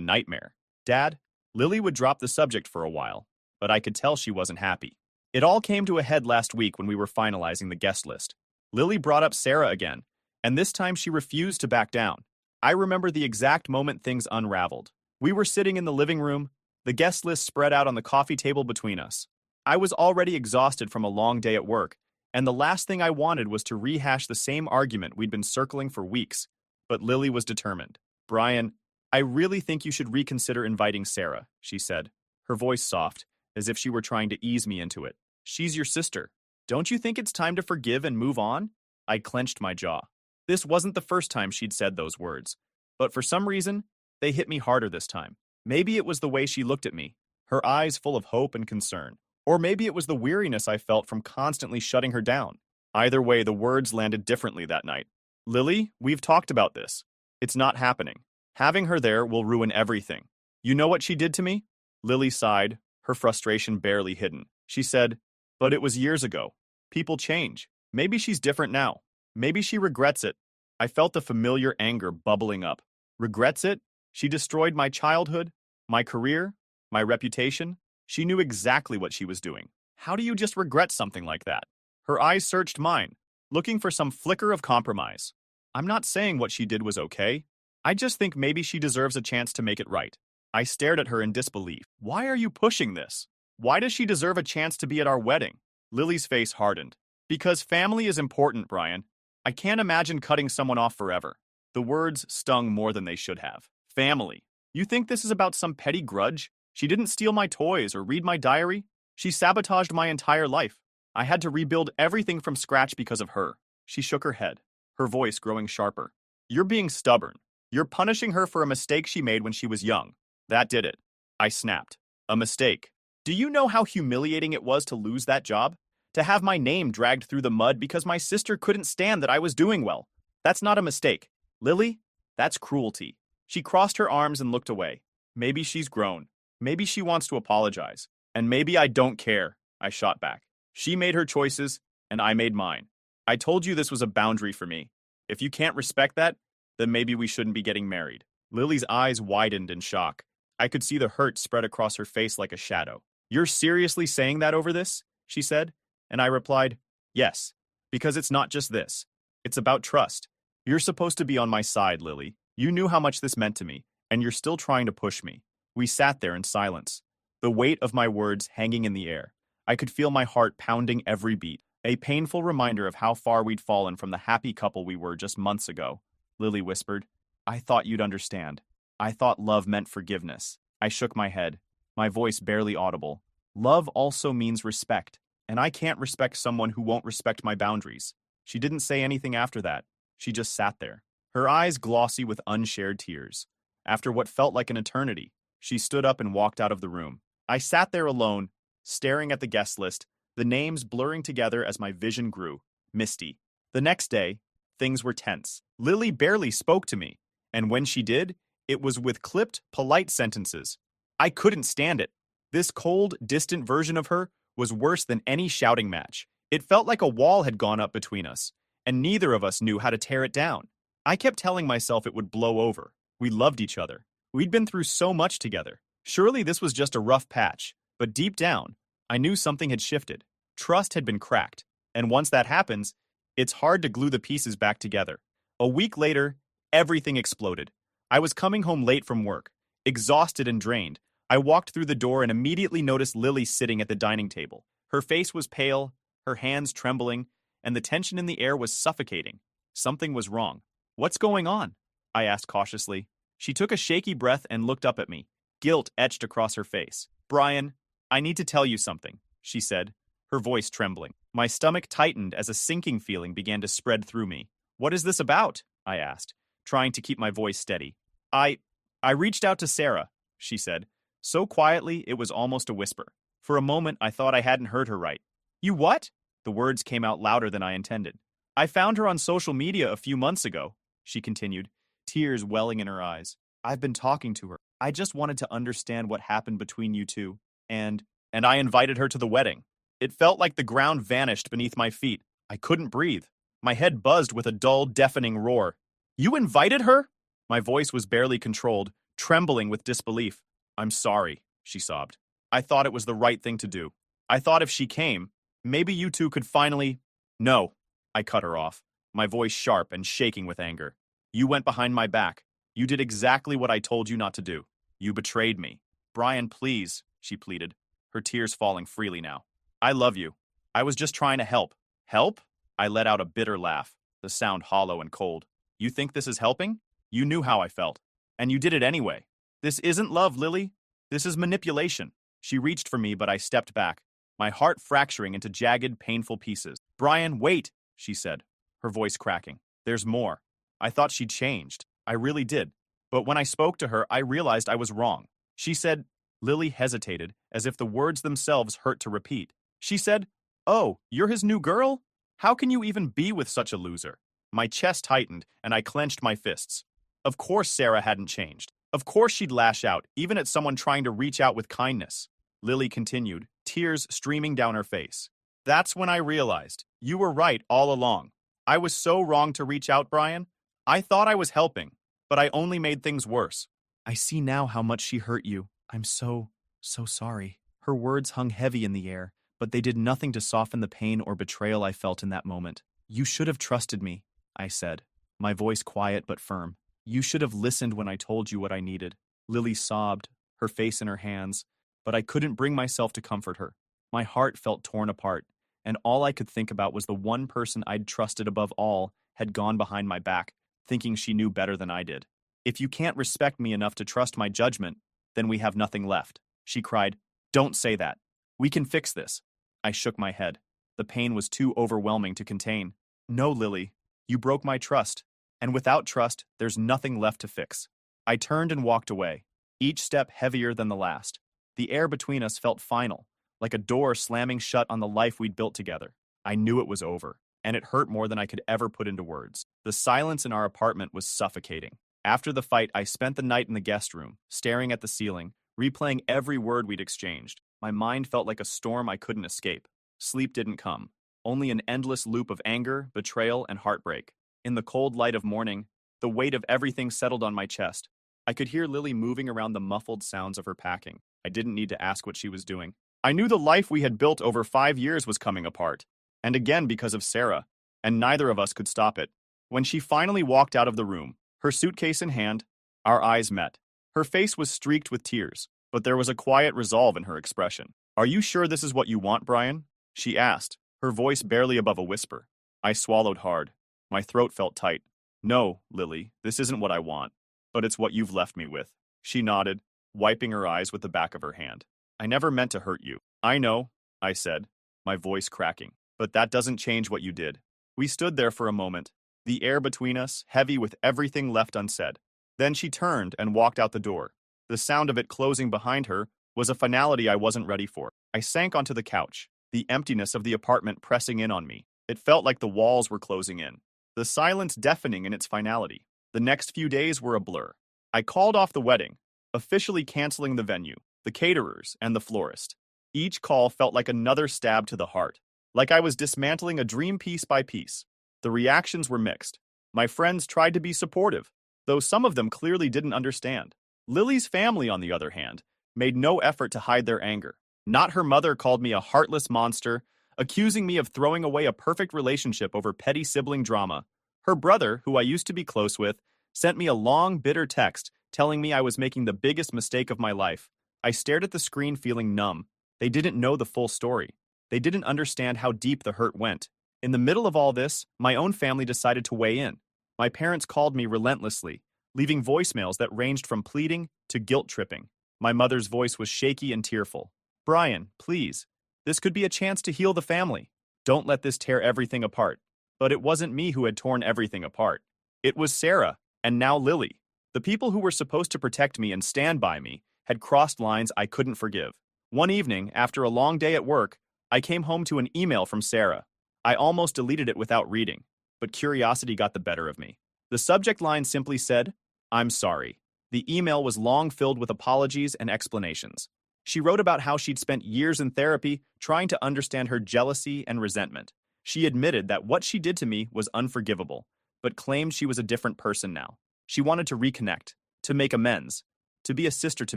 nightmare. Dad, Lily would drop the subject for a while, but I could tell she wasn't happy. It all came to a head last week when we were finalizing the guest list. Lily brought up Sarah again, and this time she refused to back down. I remember the exact moment things unraveled. We were sitting in the living room, the guest list spread out on the coffee table between us. I was already exhausted from a long day at work, and the last thing I wanted was to rehash the same argument we'd been circling for weeks. But Lily was determined. Brian, I really think you should reconsider inviting Sarah, she said, her voice soft, as if she were trying to ease me into it. She's your sister. Don't you think it's time to forgive and move on? I clenched my jaw. This wasn't the first time she'd said those words, but for some reason, they hit me harder this time. Maybe it was the way she looked at me, her eyes full of hope and concern. Or maybe it was the weariness I felt from constantly shutting her down. Either way, the words landed differently that night. Lily, we've talked about this. It's not happening. Having her there will ruin everything. You know what she did to me? Lily sighed, her frustration barely hidden. She said, but it was years ago. People change. Maybe she's different now. Maybe she regrets it. I felt the familiar anger bubbling up. Regrets it? She destroyed my childhood, my career, my reputation. She knew exactly what she was doing. How do you just regret something like that? Her eyes searched mine, looking for some flicker of compromise. I'm not saying what she did was okay. I just think maybe she deserves a chance to make it right. I stared at her in disbelief. Why are you pushing this? Why does she deserve a chance to be at our wedding? Lily's face hardened. Because family is important, Brian. I can't imagine cutting someone off forever. The words stung more than they should have. Family. You think this is about some petty grudge? She didn't steal my toys or read my diary. She sabotaged my entire life. I had to rebuild everything from scratch because of her. She shook her head, her voice growing sharper. You're being stubborn. You're punishing her for a mistake she made when she was young. That did it. I snapped. A mistake. Do you know how humiliating it was to lose that job? To have my name dragged through the mud because my sister couldn't stand that I was doing well. That's not a mistake. Lily, that's cruelty. She crossed her arms and looked away. Maybe she's grown. Maybe she wants to apologize. And maybe I don't care, I shot back. She made her choices, and I made mine. I told you this was a boundary for me. If you can't respect that, then maybe we shouldn't be getting married. Lily's eyes widened in shock. I could see the hurt spread across her face like a shadow. You're seriously saying that over this? She said, and I replied, yes, because it's not just this. It's about trust. You're supposed to be on my side, Lily. You knew how much this meant to me, and you're still trying to push me. We sat there in silence, the weight of my words hanging in the air. I could feel my heart pounding every beat, a painful reminder of how far we'd fallen from the happy couple we were just months ago. Lily whispered, I thought you'd understand. I thought love meant forgiveness. I shook my head, my voice barely audible. Love also means respect, and I can't respect someone who won't respect my boundaries. She didn't say anything after that. She just sat there, her eyes glossy with unshared tears. After what felt like an eternity, she stood up and walked out of the room. I sat there alone, staring at the guest list, the names blurring together as my vision grew, misty. The next day, things were tense. Lily barely spoke to me, and when she did, it was with clipped, polite sentences. I couldn't stand it. This cold, distant version of her was worse than any shouting match. It felt like a wall had gone up between us, and neither of us knew how to tear it down. I kept telling myself it would blow over. We loved each other. We'd been through so much together. Surely this was just a rough patch, but deep down, I knew something had shifted. Trust had been cracked, and once that happens, it's hard to glue the pieces back together. A week later, everything exploded. I was coming home late from work, exhausted and drained. I walked through the door and immediately noticed Lily sitting at the dining table. Her face was pale, her hands trembling, and the tension in the air was suffocating. Something was wrong. What's going on? I asked cautiously. She took a shaky breath and looked up at me, guilt etched across her face. Brian, I need to tell you something, she said, her voice trembling. My stomach tightened as a sinking feeling began to spread through me. What is this about? I asked, trying to keep my voice steady. I reached out to Sarah, she said, so quietly it was almost a whisper. For a moment, I thought I hadn't heard her right. You what? The words came out louder than I intended. I found her on social media a few months ago, she continued, tears welling in her eyes. I've been talking to her. I just wanted to understand what happened between you two, and I invited her to the wedding. It felt like the ground vanished beneath my feet. I couldn't breathe. My head buzzed with a dull, deafening roar. You invited her? My voice was barely controlled, trembling with disbelief. I'm sorry, she sobbed. I thought it was the right thing to do. I thought if she came, maybe you two could finally… No, I cut her off, my voice sharp and shaking with anger. You went behind my back. You did exactly what I told you not to do. You betrayed me. Brian, please, she pleaded, her tears falling freely now. I love you. I was just trying to help. Help? I let out a bitter laugh, the sound hollow and cold. You think this is helping? You knew how I felt. And you did it anyway. This isn't love, Lily. This is manipulation. She reached for me, but I stepped back, my heart fracturing into jagged, painful pieces. Brian, wait, she said, her voice cracking. There's more. I thought she'd changed. I really did. But when I spoke to her, I realized I was wrong. She said… Lily hesitated, as if the words themselves hurt to repeat. She said, "Oh, you're his new girl? How can you even be with such a loser?" My chest tightened, and I clenched my fists. Of course Sarah hadn't changed. Of course she'd lash out, even at someone trying to reach out with kindness. Lily continued, tears streaming down her face. That's when I realized. You were right all along. I was so wrong to reach out, Brian. I thought I was helping, but I only made things worse. I see now how much she hurt you. I'm so sorry. Her words hung heavy in the air, but they did nothing to soften the pain or betrayal I felt in that moment. You should have trusted me, I said, my voice quiet but firm. You should have listened when I told you what I needed. Lily sobbed, her face in her hands, but I couldn't bring myself to comfort her. My heart felt torn apart, and all I could think about was the one person I'd trusted above all had gone behind my back, thinking she knew better than I did. If you can't respect me enough to trust my judgment, then we have nothing left, she cried. Don't say that. We can fix this. I shook my head. The pain was too overwhelming to contain. No, Lily. You broke my trust, and without trust, there's nothing left to fix. I turned and walked away, each step heavier than the last. The air between us felt final, like a door slamming shut on the life we'd built together. I knew it was over, and it hurt more than I could ever put into words. The silence in our apartment was suffocating. After the fight, I spent the night in the guest room, staring at the ceiling, replaying every word we'd exchanged. My mind felt like a storm I couldn't escape. Sleep didn't come, only an endless loop of anger, betrayal, and heartbreak. In the cold light of morning, the weight of everything settled on my chest. I could hear Lily moving around the muffled sounds of her packing. I didn't need to ask what she was doing. I knew the life we had built over 5 years was coming apart, and again because of Sarah, and neither of us could stop it. When she finally walked out of the room, her suitcase in hand, our eyes met. Her face was streaked with tears, but there was a quiet resolve in her expression. Are you sure this is what you want, Brian? She asked, her voice barely above a whisper. I swallowed hard. My throat felt tight. No, Lily, this isn't what I want, but it's what you've left me with. She nodded, wiping her eyes with the back of her hand. I never meant to hurt you. I know, I said, my voice cracking, but that doesn't change what you did. We stood there for a moment, the air between us heavy with everything left unsaid. Then she turned and walked out the door. The sound of it closing behind her was a finality I wasn't ready for. I sank onto the couch, the emptiness of the apartment pressing in on me. It felt like the walls were closing in, the silence deafening in its finality. The next few days were a blur. I called off the wedding, officially canceling the venue, the caterers, and the florist. Each call felt like another stab to the heart, like I was dismantling a dream piece by piece. The reactions were mixed. My friends tried to be supportive, though some of them clearly didn't understand. Lily's family, on the other hand, made no effort to hide their anger. Not her mother called me a heartless monster, accusing me of throwing away a perfect relationship over petty sibling drama. Her brother, who I used to be close with, sent me a long, bitter text telling me I was making the biggest mistake of my life. I stared at the screen feeling numb. They didn't know the full story. They didn't understand how deep the hurt went. In the middle of all this, my own family decided to weigh in. My parents called me relentlessly, leaving voicemails that ranged from pleading to guilt-tripping. My mother's voice was shaky and tearful. Brian, please. This could be a chance to heal the family. Don't let this tear everything apart. But it wasn't me who had torn everything apart. It was Sarah, and now Lily. The people who were supposed to protect me and stand by me had crossed lines I couldn't forgive. One evening, after a long day at work, I came home to an email from Sarah. I almost deleted it without reading, but curiosity got the better of me. The subject line simply said, "I'm sorry." The email was long filled with apologies and explanations. She wrote about how she'd spent years in therapy trying to understand her jealousy and resentment. She admitted that what she did to me was unforgivable, but claimed she was a different person now. She wanted to reconnect, to make amends, to be a sister to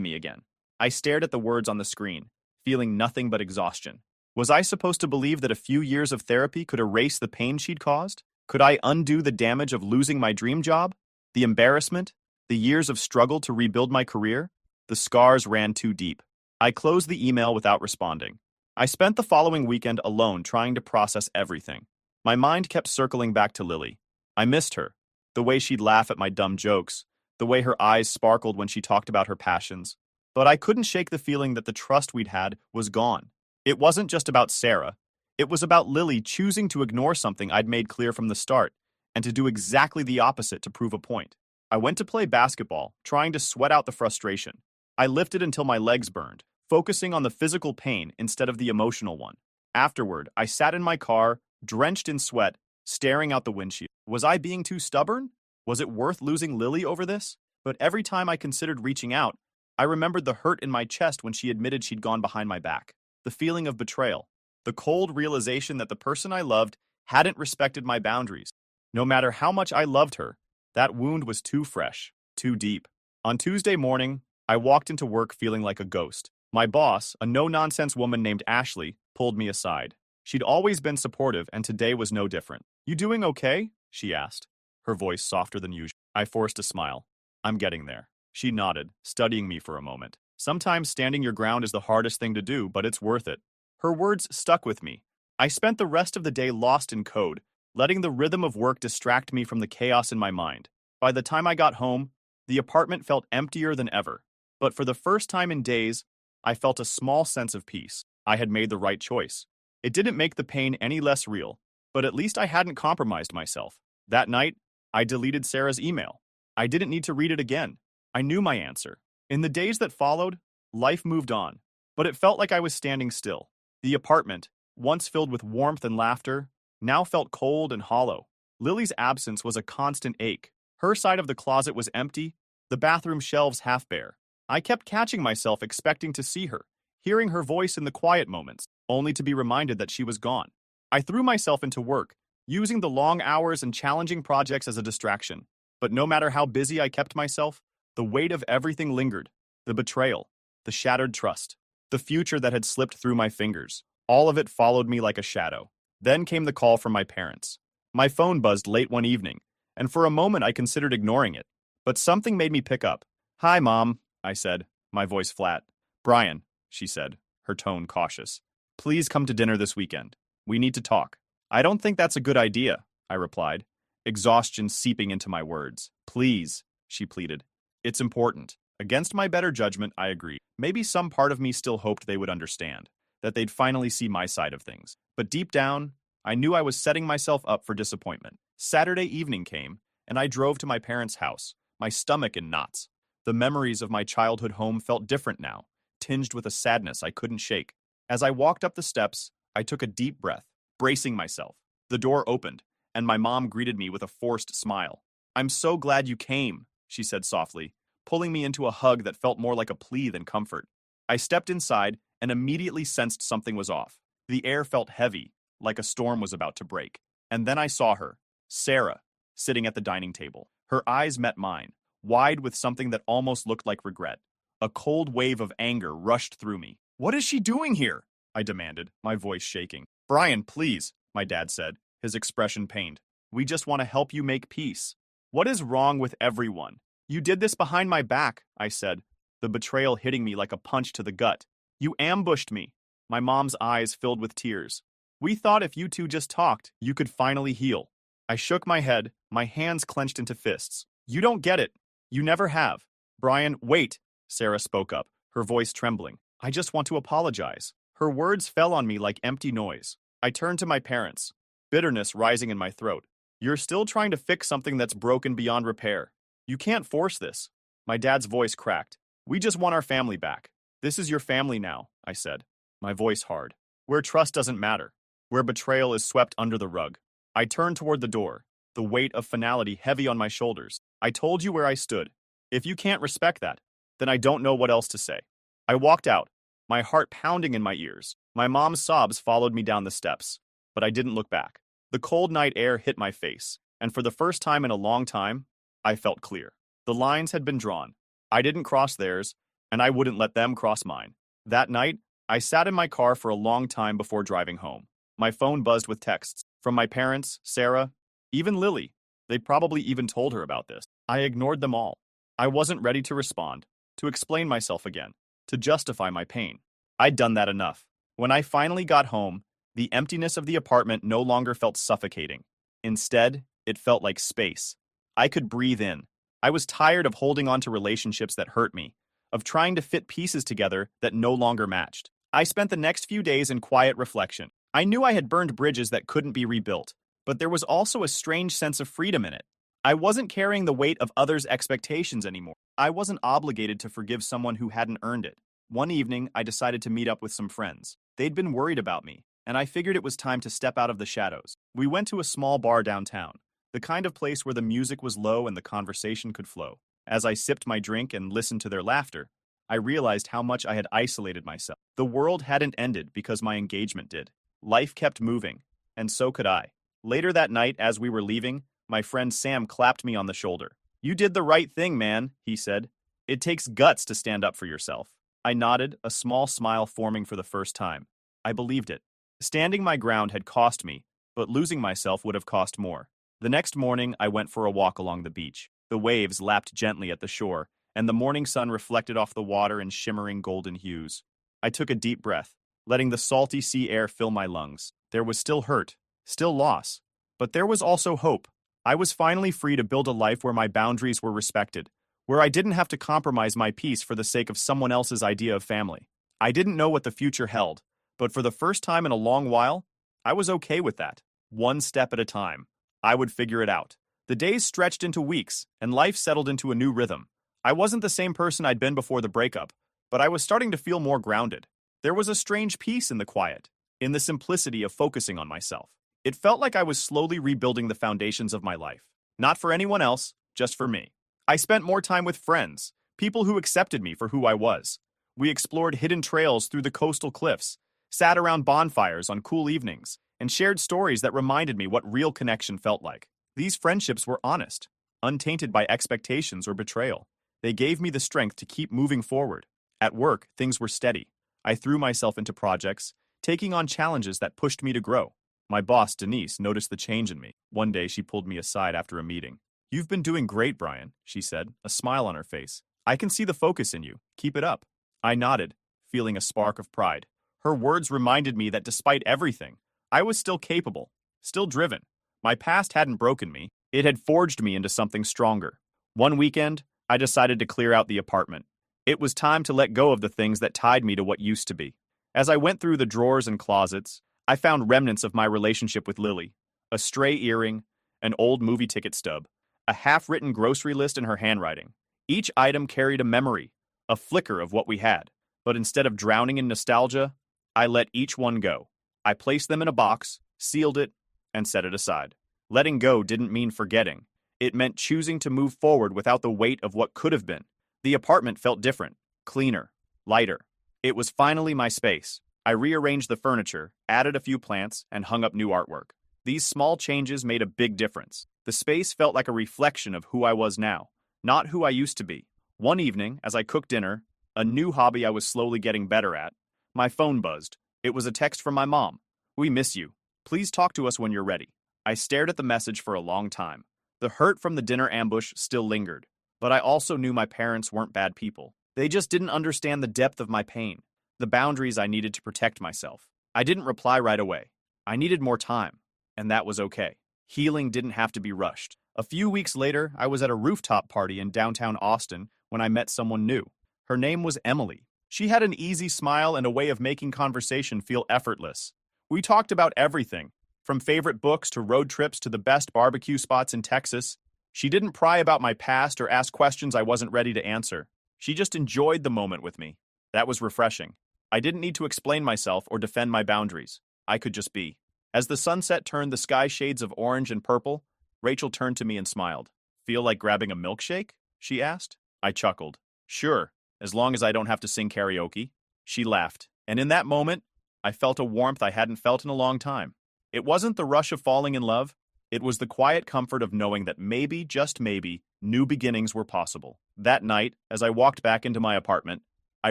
me again. I stared at the words on the screen, feeling nothing but exhaustion. Was I supposed to believe that a few years of therapy could erase the pain she'd caused? Could I undo the damage of losing my dream job? The embarrassment? The years of struggle to rebuild my career? The scars ran too deep. I closed the email without responding. I spent the following weekend alone trying to process everything. My mind kept circling back to Lily. I missed her. The way she'd laugh at my dumb jokes. The way her eyes sparkled when she talked about her passions. But I couldn't shake the feeling that the trust we'd had was gone. It wasn't just about Sarah. It was about Lily choosing to ignore something I'd made clear from the start, and to do exactly the opposite to prove a point. I went to play basketball, trying to sweat out the frustration. I lifted until my legs burned, focusing on the physical pain instead of the emotional one. Afterward, I sat in my car, drenched in sweat, staring out the windshield. Was I being too stubborn? Was it worth losing Lily over this? But every time I considered reaching out, I remembered the hurt in my chest when she admitted she'd gone behind my back. The feeling of betrayal. The cold realization that the person I loved hadn't respected my boundaries. No matter how much I loved her, that wound was too fresh, too deep. On Tuesday morning, I walked into work feeling like a ghost. My boss, a no-nonsense woman named Ashley, pulled me aside. She'd always been supportive, and today was no different. "You doing okay?" she asked, her voice softer than usual. I forced a smile. "I'm getting there." She nodded, studying me for a moment. "Sometimes standing your ground is the hardest thing to do, but it's worth it." Her words stuck with me. I spent the rest of the day lost in code, letting the rhythm of work distract me from the chaos in my mind. By the time I got home, the apartment felt emptier than ever. But for the first time in days, I felt a small sense of peace. I had made the right choice. It didn't make the pain any less real, but at least I hadn't compromised myself. That night, I deleted Sarah's email. I didn't need to read it again. I knew my answer. In the days that followed, life moved on, but it felt like I was standing still. The apartment, once filled with warmth and laughter, now felt cold and hollow. Lily's absence was a constant ache. Her side of the closet was empty, the bathroom shelves half bare. I kept catching myself expecting to see her, hearing her voice in the quiet moments, only to be reminded that she was gone. I threw myself into work, using the long hours and challenging projects as a distraction. But no matter how busy I kept myself, the weight of everything lingered. The betrayal, the shattered trust, the future that had slipped through my fingers. All of it followed me like a shadow. Then came the call from my parents. My phone buzzed late one evening, and for a moment I considered ignoring it. But something made me pick up. "Hi, Mom," I said, my voice flat. "Brian," she said, her tone cautious. "Please come to dinner this weekend. We need to talk." "I don't think that's a good idea," I replied, exhaustion seeping into my words. "Please," she pleaded. "It's important." Against my better judgment, I agreed. Maybe some part of me still hoped they would understand, that they'd finally see my side of things. But deep down, I knew I was setting myself up for disappointment. Saturday evening came, and I drove to my parents' house, my stomach in knots. The memories of my childhood home felt different now, tinged with a sadness I couldn't shake. As I walked up the steps, I took a deep breath, bracing myself. The door opened, and my mom greeted me with a forced smile. "I'm so glad you came," she said softly, pulling me into a hug that felt more like a plea than comfort. I stepped inside and immediately sensed something was off. The air felt heavy, like a storm was about to break. And then I saw her, Sarah, sitting at the dining table. Her eyes met mine, wide with something that almost looked like regret. A cold wave of anger rushed through me. "What is she doing here?" I demanded, my voice shaking. "Brian, please," my dad said, his expression pained. "We just want to help you make peace." "What is wrong with everyone? You did this behind my back," I said, the betrayal hitting me like a punch to the gut. "You ambushed me." My mom's eyes filled with tears. "We thought if you two just talked, you could finally heal." I shook my head, my hands clenched into fists. "You don't get it. You never have." "Brian, wait," Sarah spoke up, her voice trembling. "I just want to apologize." Her words fell on me like empty noise. I turned to my parents, bitterness rising in my throat. "You're still trying to fix something that's broken beyond repair. You can't force this." My dad's voice cracked. "We just want our family back. This is your family now," I said, my voice hard. "Where trust doesn't matter. Where betrayal is swept under the rug." I turned toward the door, the weight of finality heavy on my shoulders. "I told you where I stood. If you can't respect that, then I don't know what else to say." I walked out, my heart pounding in my ears. My mom's sobs followed me down the steps. but I didn't look back. The cold night air hit my face, and for the first time in a long time, I felt clear. The lines had been drawn. I didn't cross theirs, and I wouldn't let them cross mine. That night, I sat in my car for a long time before driving home. My phone buzzed with texts from my parents, Sarah, even Lily. They probably even told her about this. I ignored them all. I wasn't ready to respond, to explain myself again, to justify my pain. I'd done that enough. When I finally got home, the emptiness of the apartment no longer felt suffocating. Instead, it felt like space. I could breathe in. I was tired of holding on to relationships that hurt me, of trying to fit pieces together that no longer matched. I spent the next few days in quiet reflection. I knew I had burned bridges that couldn't be rebuilt, but there was also a strange sense of freedom in it. I wasn't carrying the weight of others' expectations anymore. I wasn't obligated to forgive someone who hadn't earned it. One evening, I decided to meet up with some friends. They'd been worried about me, and I figured it was time to step out of the shadows. We went to a small bar downtown, the kind of place where the music was low and the conversation could flow. As I sipped my drink and listened to their laughter, I realized how much I had isolated myself. The world hadn't ended because my engagement did. Life kept moving, and so could I. Later that night, as we were leaving, my friend Sam clapped me on the shoulder. "You did the right thing, man," he said. "It takes guts to stand up for yourself." I nodded, a small smile forming for the first time. I believed it. Standing my ground had cost me, but losing myself would have cost more. The next morning, I went for a walk along the beach. The waves lapped gently at the shore, and the morning sun reflected off the water in shimmering golden hues. I took a deep breath, letting the salty sea air fill my lungs. There was still hurt, still loss, but there was also hope. I was finally free to build a life where my boundaries were respected, where I didn't have to compromise my peace for the sake of someone else's idea of family. I didn't know what the future held, but for the first time in a long while, I was okay with that. One step at a time. I would figure it out. The days stretched into weeks, and life settled into a new rhythm. I wasn't the same person I'd been before the breakup, but I was starting to feel more grounded. There was a strange peace in the quiet, in the simplicity of focusing on myself. It felt like I was slowly rebuilding the foundations of my life. Not for anyone else, just for me. I spent more time with friends, people who accepted me for who I was. We explored hidden trails through the coastal cliffs, sat around bonfires on cool evenings, and shared stories that reminded me what real connection felt like. These friendships were honest, untainted by expectations or betrayal. They gave me the strength to keep moving forward. At work, things were steady. I threw myself into projects, taking on challenges that pushed me to grow. My boss, Denise, noticed the change in me. One day, she pulled me aside after a meeting. "You've been doing great, Brian," she said, a smile on her face. "I can see the focus in you. Keep it up." I nodded, feeling a spark of pride. Her words reminded me that despite everything, I was still capable, still driven. My past hadn't broken me. It had forged me into something stronger. One weekend, I decided to clear out the apartment. It was time to let go of the things that tied me to what used to be. As I went through the drawers and closets, I found remnants of my relationship with Lily. A stray earring, an old movie ticket stub, a half-written grocery list in her handwriting. Each item carried a memory, a flicker of what we had. But instead of drowning in nostalgia, I let each one go. I placed them in a box, sealed it, and set it aside. Letting go didn't mean forgetting. It meant choosing to move forward without the weight of what could have been. The apartment felt different, cleaner, lighter. It was finally my space. I rearranged the furniture, added a few plants, and hung up new artwork. These small changes made a big difference. The space felt like a reflection of who I was now, not who I used to be. One evening, as I cooked dinner, a new hobby I was slowly getting better at, my phone buzzed. It was a text from my mom. "We miss you. Please talk to us when you're ready." I stared at the message for a long time. The hurt from the dinner ambush still lingered, but I also knew my parents weren't bad people. They just didn't understand the depth of my pain, the boundaries I needed to protect myself. I didn't reply right away. I needed more time, and that was okay. Healing didn't have to be rushed. A few weeks later, I was at a rooftop party in downtown Austin when I met someone new. Her name was Emily. She had an easy smile and a way of making conversation feel effortless. We talked about everything, from favorite books to road trips to the best barbecue spots in Texas. She didn't pry about my past or ask questions I wasn't ready to answer. She just enjoyed the moment with me. That was refreshing. I didn't need to explain myself or defend my boundaries. I could just be. As the sunset turned the sky shades of orange and purple, Rachel turned to me and smiled. "Feel like grabbing a milkshake?" she asked. I chuckled. "Sure, as long as I don't have to sing karaoke." She laughed, and in that moment, I felt a warmth I hadn't felt in a long time. It wasn't the rush of falling in love. It was the quiet comfort of knowing that maybe, just maybe, new beginnings were possible. That night, as I walked back into my apartment, I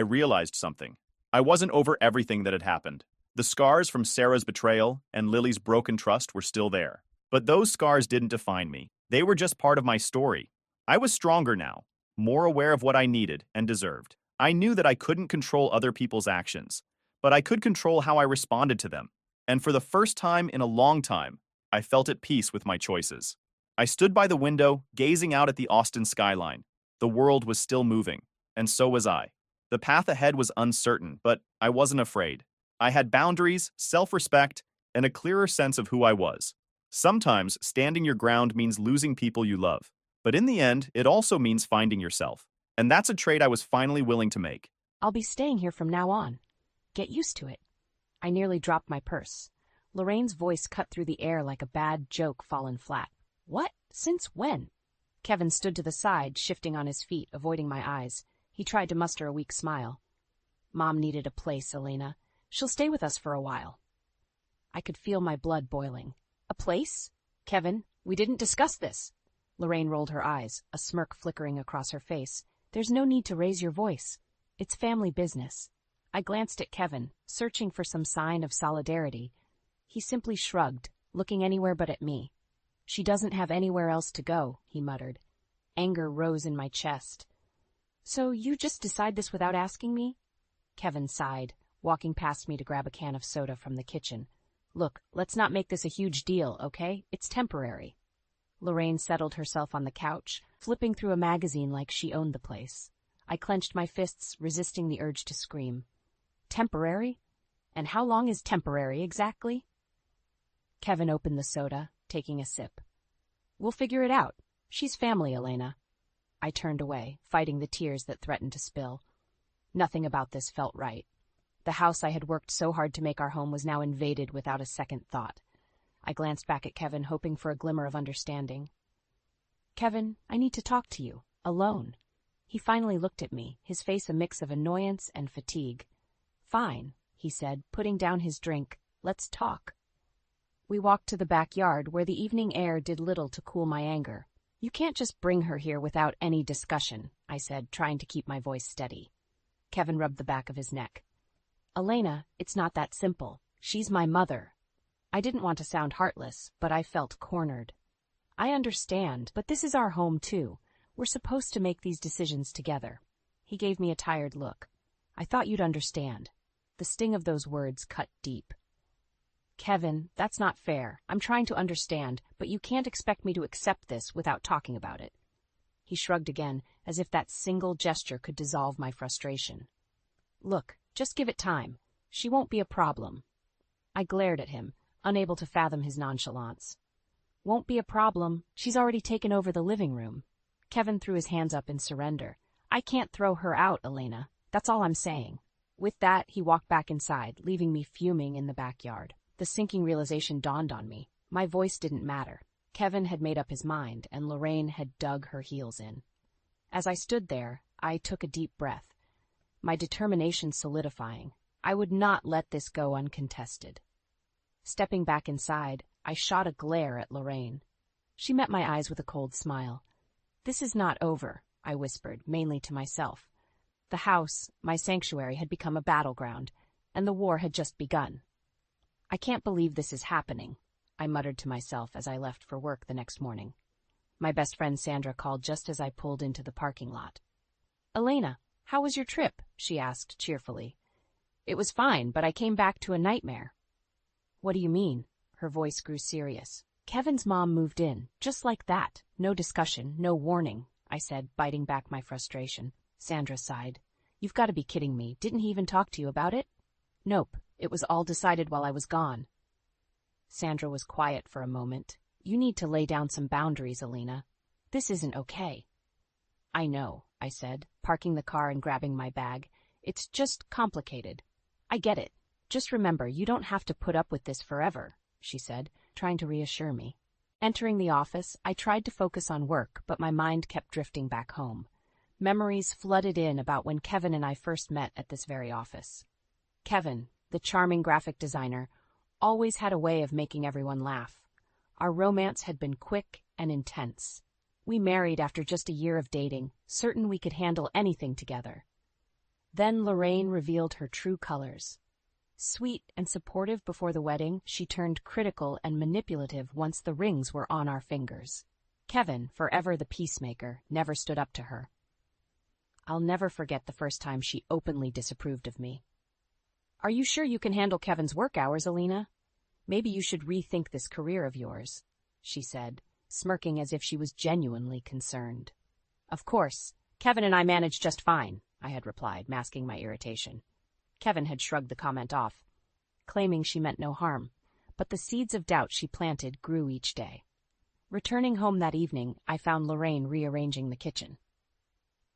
realized something. I wasn't over everything that had happened. The scars from Sarah's betrayal and Lily's broken trust were still there. But those scars didn't define me. They were just part of my story. I was stronger now, more aware of what I needed and deserved. I knew that I couldn't control other people's actions, but I could control how I responded to them. And for the first time in a long time, I felt at peace with my choices. I stood by the window, gazing out at the Austin skyline. The world was still moving, and so was I. The path ahead was uncertain, but I wasn't afraid. I had boundaries, self-respect, and a clearer sense of who I was. Sometimes standing your ground means losing people you love, but in the end, it also means finding yourself. And that's a trade I was finally willing to make. I'll be staying here from now on. Get used to it. I nearly dropped my purse. Lorraine's voice cut through the air like a bad joke fallen flat. What? Since when? Kevin stood to the side, shifting on his feet, avoiding my eyes. He tried to muster a weak smile. Mom needed a place, Elena. She'll stay with us for a while. I could feel my blood boiling. A place? Kevin, we didn't discuss this. Lorraine rolled her eyes, a smirk flickering across her face. There's no need to raise your voice. It's family business. I glanced at Kevin, searching for some sign of solidarity. He simply shrugged, looking anywhere but at me. She doesn't have anywhere else to go, he muttered. Anger rose in my chest. So you just decide this without asking me? Kevin sighed, walking past me to grab a can of soda from the kitchen. Look, let's not make this a huge deal, okay? It's temporary. Lorraine settled herself on the couch, flipping through a magazine like she owned the place. I clenched my fists, resisting the urge to scream. Temporary? And how long is temporary exactly? Kevin opened the soda, taking a sip. We'll figure it out. She's family, Elena. I turned away, fighting the tears that threatened to spill. Nothing about this felt right. The house I had worked so hard to make our home was now invaded without a second thought. I glanced back at Kevin, hoping for a glimmer of understanding. Kevin, I need to talk to you, alone. He finally looked at me, his face a mix of annoyance and fatigue. Fine, he said, putting down his drink. Let's talk. We walked to the backyard, where the evening air did little to cool my anger. You can't just bring her here without any discussion, I said, trying to keep my voice steady. Kevin rubbed the back of his neck. Elena, it's not that simple. She's my mother. I didn't want to sound heartless, but I felt cornered. I understand, but this is our home too. We're supposed to make these decisions together. He gave me a tired look. I thought you'd understand. The sting of those words cut deep. Kevin, that's not fair. I'm trying to understand, but you can't expect me to accept this without talking about it. He shrugged again, as if that single gesture could dissolve my frustration. Look, just give it time. She won't be a problem. I glared at him, unable to fathom his nonchalance. Won't be a problem. She's already taken over the living room. Kevin threw his hands up in surrender. I can't throw her out, Elena. That's all I'm saying. With that, he walked back inside, leaving me fuming in the backyard. The sinking realization dawned on me. My voice didn't matter. Kevin had made up his mind, and Lorraine had dug her heels in. As I stood there, I took a deep breath, my determination solidifying. I would not let this go uncontested. Stepping back inside, I shot a glare at Lorraine. She met my eyes with a cold smile. This is not over, I whispered, mainly to myself. The house, my sanctuary, had become a battleground, and the war had just begun. I can't believe this is happening, I muttered to myself as I left for work the next morning. My best friend Sandra called just as I pulled into the parking lot. Elena, how was your trip? She asked cheerfully. It was fine, but I came back to a nightmare. What do you mean? Her voice grew serious. Kevin's mom moved in, just like that. No discussion, no warning, I said, biting back my frustration. Sandra sighed. You've got to be kidding me. Didn't he even talk to you about it? Nope. It was all decided while I was gone. Sandra was quiet for a moment. You need to lay down some boundaries, Elena. This isn't okay. I know, I said, parking the car and grabbing my bag. It's just complicated. I get it. Just remember, you don't have to put up with this forever, she said, trying to reassure me. Entering the office, I tried to focus on work, but my mind kept drifting back home. Memories flooded in about when Kevin and I first met at this very office. Kevin, the charming graphic designer, always had a way of making everyone laugh. Our romance had been quick and intense. We married after just a year of dating, certain we could handle anything together. Then Lorraine revealed her true colors. Sweet and supportive before the wedding, she turned critical and manipulative once the rings were on our fingers. Kevin, forever the peacemaker, never stood up to her. I'll never forget the first time she openly disapproved of me. "Are you sure you can handle Kevin's work hours, Alina? Maybe you should rethink this career of yours," she said, smirking as if she was genuinely concerned. "Of course, Kevin and I manage just fine," I had replied, masking my irritation. Kevin had shrugged the comment off, claiming she meant no harm, but the seeds of doubt she planted grew each day. Returning home that evening, I found Lorraine rearranging the kitchen.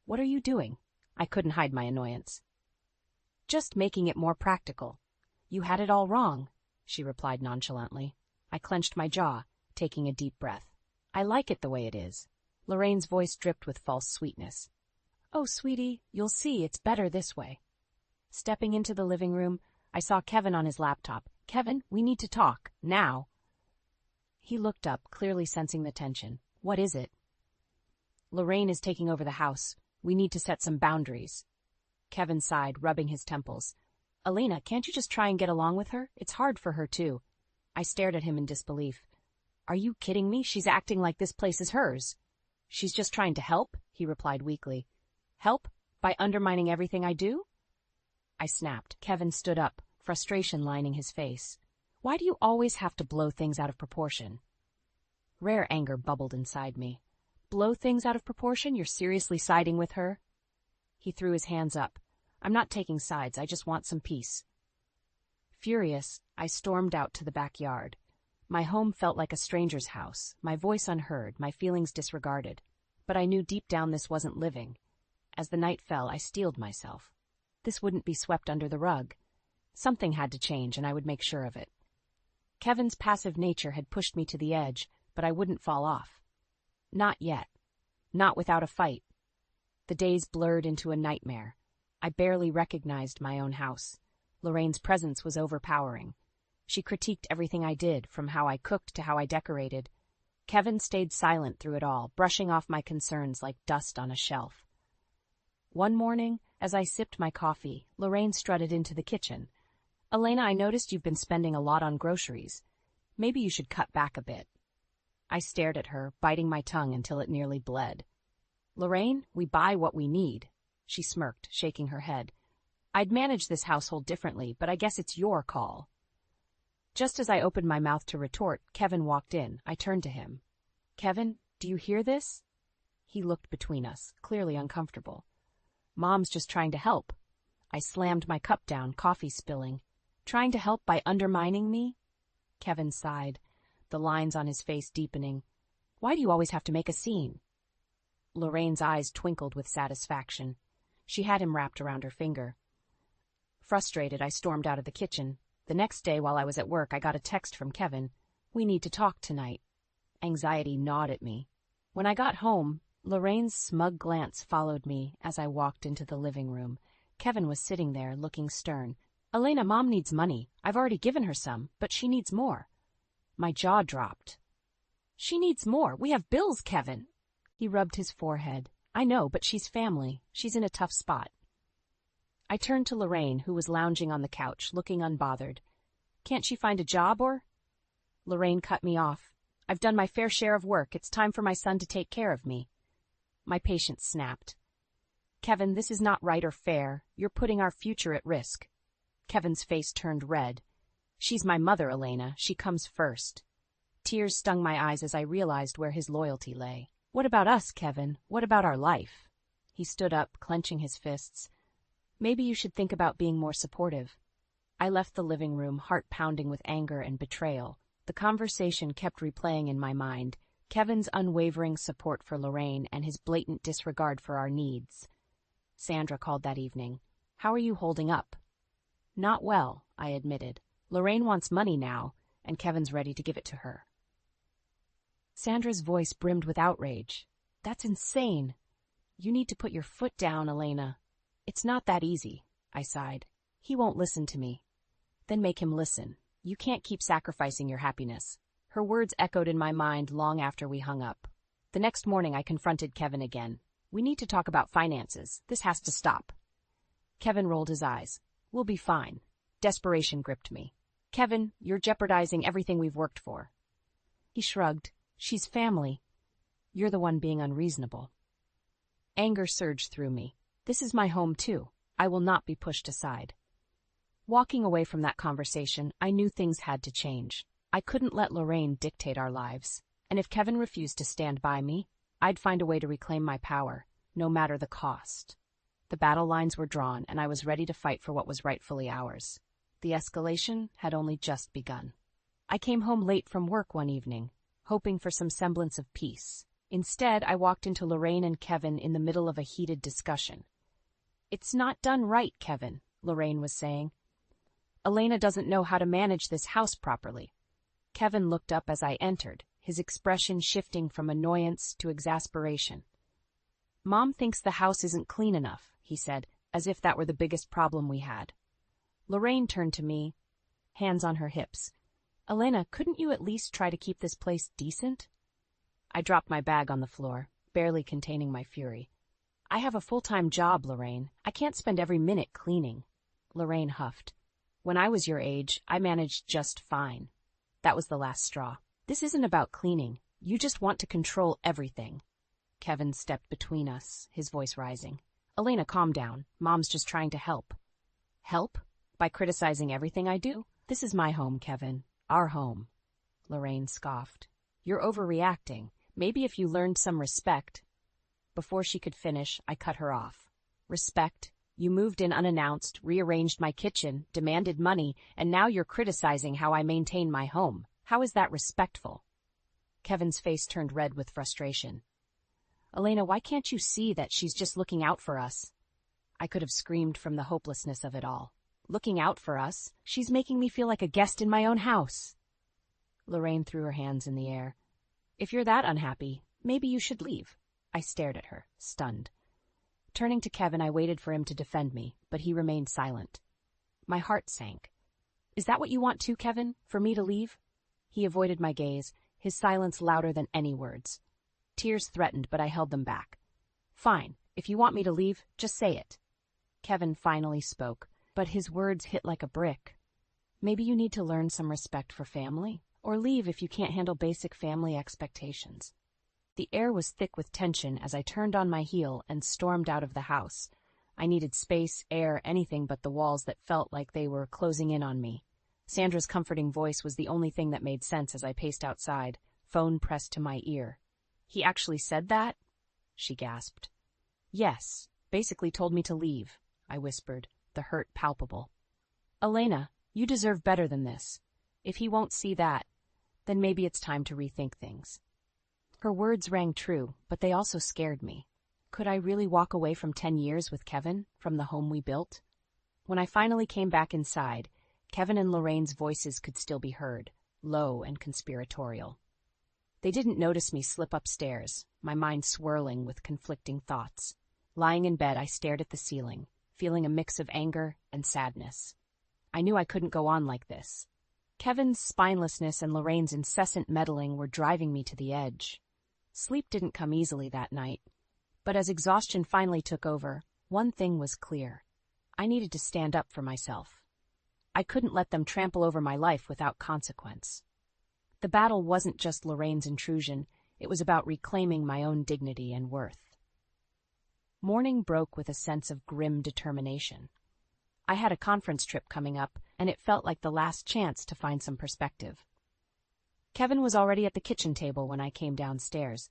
"What are you doing?" I couldn't hide my annoyance. "Just making it more practical. You had it all wrong," she replied nonchalantly. I clenched my jaw, taking a deep breath. "I like it the way it is." Lorraine's voice dripped with false sweetness. "Oh, sweetie, you'll see it's better this way." Stepping into the living room, I saw Kevin on his laptop. "Kevin, we need to talk, now." He looked up, clearly sensing the tension. "What is it?" "Lorraine is taking over the house. We need to set some boundaries." Kevin sighed, rubbing his temples. "Alina, can't you just try and get along with her? It's hard for her, too." I stared at him in disbelief. "Are you kidding me? She's acting like this place is hers." "She's just trying to help," he replied weakly. "Help? By undermining everything I do?" I snapped. Kevin stood up, frustration lining his face. "Why do you always have to blow things out of proportion?" Rare anger bubbled inside me. "Blow things out of proportion? You're seriously siding with her?" He threw his hands up. "I'm not taking sides, I just want some peace." Furious, I stormed out to the backyard. My home felt like a stranger's house, my voice unheard, my feelings disregarded. But I knew deep down this wasn't living. As the night fell, I steeled myself. This wouldn't be swept under the rug. Something had to change, and I would make sure of it. Kevin's passive nature had pushed me to the edge, but I wouldn't fall off. Not yet. Not without a fight. The days blurred into a nightmare. I barely recognized my own house. Lorraine's presence was overpowering. She critiqued everything I did, from how I cooked to how I decorated. Kevin stayed silent through it all, brushing off my concerns like dust on a shelf. One morning, as I sipped my coffee, Lorraine strutted into the kitchen. "Alina, I noticed you've been spending a lot on groceries. Maybe you should cut back a bit." I stared at her, biting my tongue until it nearly bled. "Lorraine, we buy what we need." She smirked, shaking her head. "I'd manage this household differently, but I guess it's your call." Just as I opened my mouth to retort, Kevin walked in. I turned to him. "Kevin, do you hear this?" He looked between us, clearly uncomfortable. "Mom's just trying to help." I slammed my cup down, coffee spilling. "Trying to help by undermining me?" Kevin sighed, the lines on his face deepening. "Why do you always have to make a scene?" Lorraine's eyes twinkled with satisfaction. She had him wrapped around her finger. Frustrated, I stormed out of the kitchen. The next day, while I was at work, I got a text from Kevin. "We need to talk tonight." Anxiety gnawed at me. When I got home, Lorraine's smug glance followed me as I walked into the living room. Kevin was sitting there, looking stern. "Alina, Mom needs money. I've already given her some, but she needs more." My jaw dropped. "She needs more. We have bills, Kevin." He rubbed his forehead. "I know, but she's family. She's in a tough spot." I turned to Lorraine, who was lounging on the couch, looking unbothered. "Can't she find a job or—" Lorraine cut me off. "I've done my fair share of work. It's time for my son to take care of me." My patience snapped. "Kevin, this is not right or fair. You're putting our future at risk." Kevin's face turned red. "She's my mother, Elena. She comes first." Tears stung my eyes as I realized where his loyalty lay. "What about us, Kevin? What about our life?" He stood up, clenching his fists. "Maybe you should think about being more supportive." I left the living room, heart pounding with anger and betrayal. The conversation kept replaying in my mind. Kevin's unwavering support for Lorraine and his blatant disregard for our needs. Sandra called that evening. "How are you holding up?" "Not well," I admitted. "Lorraine wants money now, and Kevin's ready to give it to her." Sandra's voice brimmed with outrage. "That's insane. You need to put your foot down, Elena." "It's not that easy," I sighed. "He won't listen to me." "Then make him listen." You can't keep sacrificing your happiness. Her words echoed in my mind long after we hung up. The next morning I confronted Kevin again. We need to talk about finances. This has to stop. Kevin rolled his eyes. We'll be fine. Desperation gripped me. Kevin, you're jeopardizing everything we've worked for. He shrugged. She's family. You're the one being unreasonable. Anger surged through me. This is my home too. I will not be pushed aside. Walking away from that conversation, I knew things had to change. I couldn't let Lorraine dictate our lives. And if Kevin refused to stand by me, I'd find a way to reclaim my power, no matter the cost. The battle lines were drawn, and I was ready to fight for what was rightfully ours. The escalation had only just begun. I came home late from work one evening, hoping for some semblance of peace. Instead, I walked into Lorraine and Kevin in the middle of a heated discussion. It's not done right, Kevin, Lorraine was saying. Elena doesn't know how to manage this house properly. Kevin looked up as I entered, his expression shifting from annoyance to exasperation. Mom thinks the house isn't clean enough, he said, as if that were the biggest problem we had. Lorraine turned to me, hands on her hips. Elena, couldn't you at least try to keep this place decent? I dropped my bag on the floor, barely containing my fury. I have a full-time job, Lorraine. I can't spend every minute cleaning. Lorraine huffed. When I was your age, I managed just fine. That was the last straw. This isn't about cleaning. You just want to control everything. Kevin stepped between us, his voice rising. Elena, calm down. Mom's just trying to help. Help? By criticizing everything I do? This is my home, Kevin. Our home. Lorraine scoffed. You're overreacting. Maybe if you learned some respect. Before she could finish, I cut her off. Respect? You moved in unannounced, rearranged my kitchen, demanded money, and now you're criticizing how I maintain my home. How is that respectful? Kevin's face turned red with frustration. Elena, why can't you see that she's just looking out for us? I could have screamed from the hopelessness of it all. Looking out for us? She's making me feel like a guest in my own house. Lorraine threw her hands in the air. If you're that unhappy, maybe you should leave. I stared at her, stunned. Turning to Kevin, I waited for him to defend me, but he remained silent. My heart sank. Is that what you want too, Kevin? For me to leave? He avoided my gaze, his silence louder than any words. Tears threatened, but I held them back. Fine, if you want me to leave, just say it. Kevin finally spoke, but his words hit like a brick. Maybe you need to learn some respect for family, or leave if you can't handle basic family expectations. The air was thick with tension as I turned on my heel and stormed out of the house. I needed space, air, anything but the walls that felt like they were closing in on me. Sandra's comforting voice was the only thing that made sense as I paced outside, phone pressed to my ear. He actually said that? She gasped. Yes, basically told me to leave, I whispered, the hurt palpable. Elena, you deserve better than this. If he won't see that, then maybe it's time to rethink things. Her words rang true, but they also scared me. Could I really walk away from 10 years with Kevin, from the home we built? When I finally came back inside, Kevin and Lorraine's voices could still be heard, low and conspiratorial. They didn't notice me slip upstairs, my mind swirling with conflicting thoughts. Lying in bed, I stared at the ceiling, feeling a mix of anger and sadness. I knew I couldn't go on like this. Kevin's spinelessness and Lorraine's incessant meddling were driving me to the edge. Sleep didn't come easily that night. But as exhaustion finally took over, one thing was clear. I needed to stand up for myself. I couldn't let them trample over my life without consequence. The battle wasn't just Lorraine's intrusion, it was about reclaiming my own dignity and worth. Morning broke with a sense of grim determination. I had a conference trip coming up, and it felt like the last chance to find some perspective. Kevin was already at the kitchen table when I came downstairs.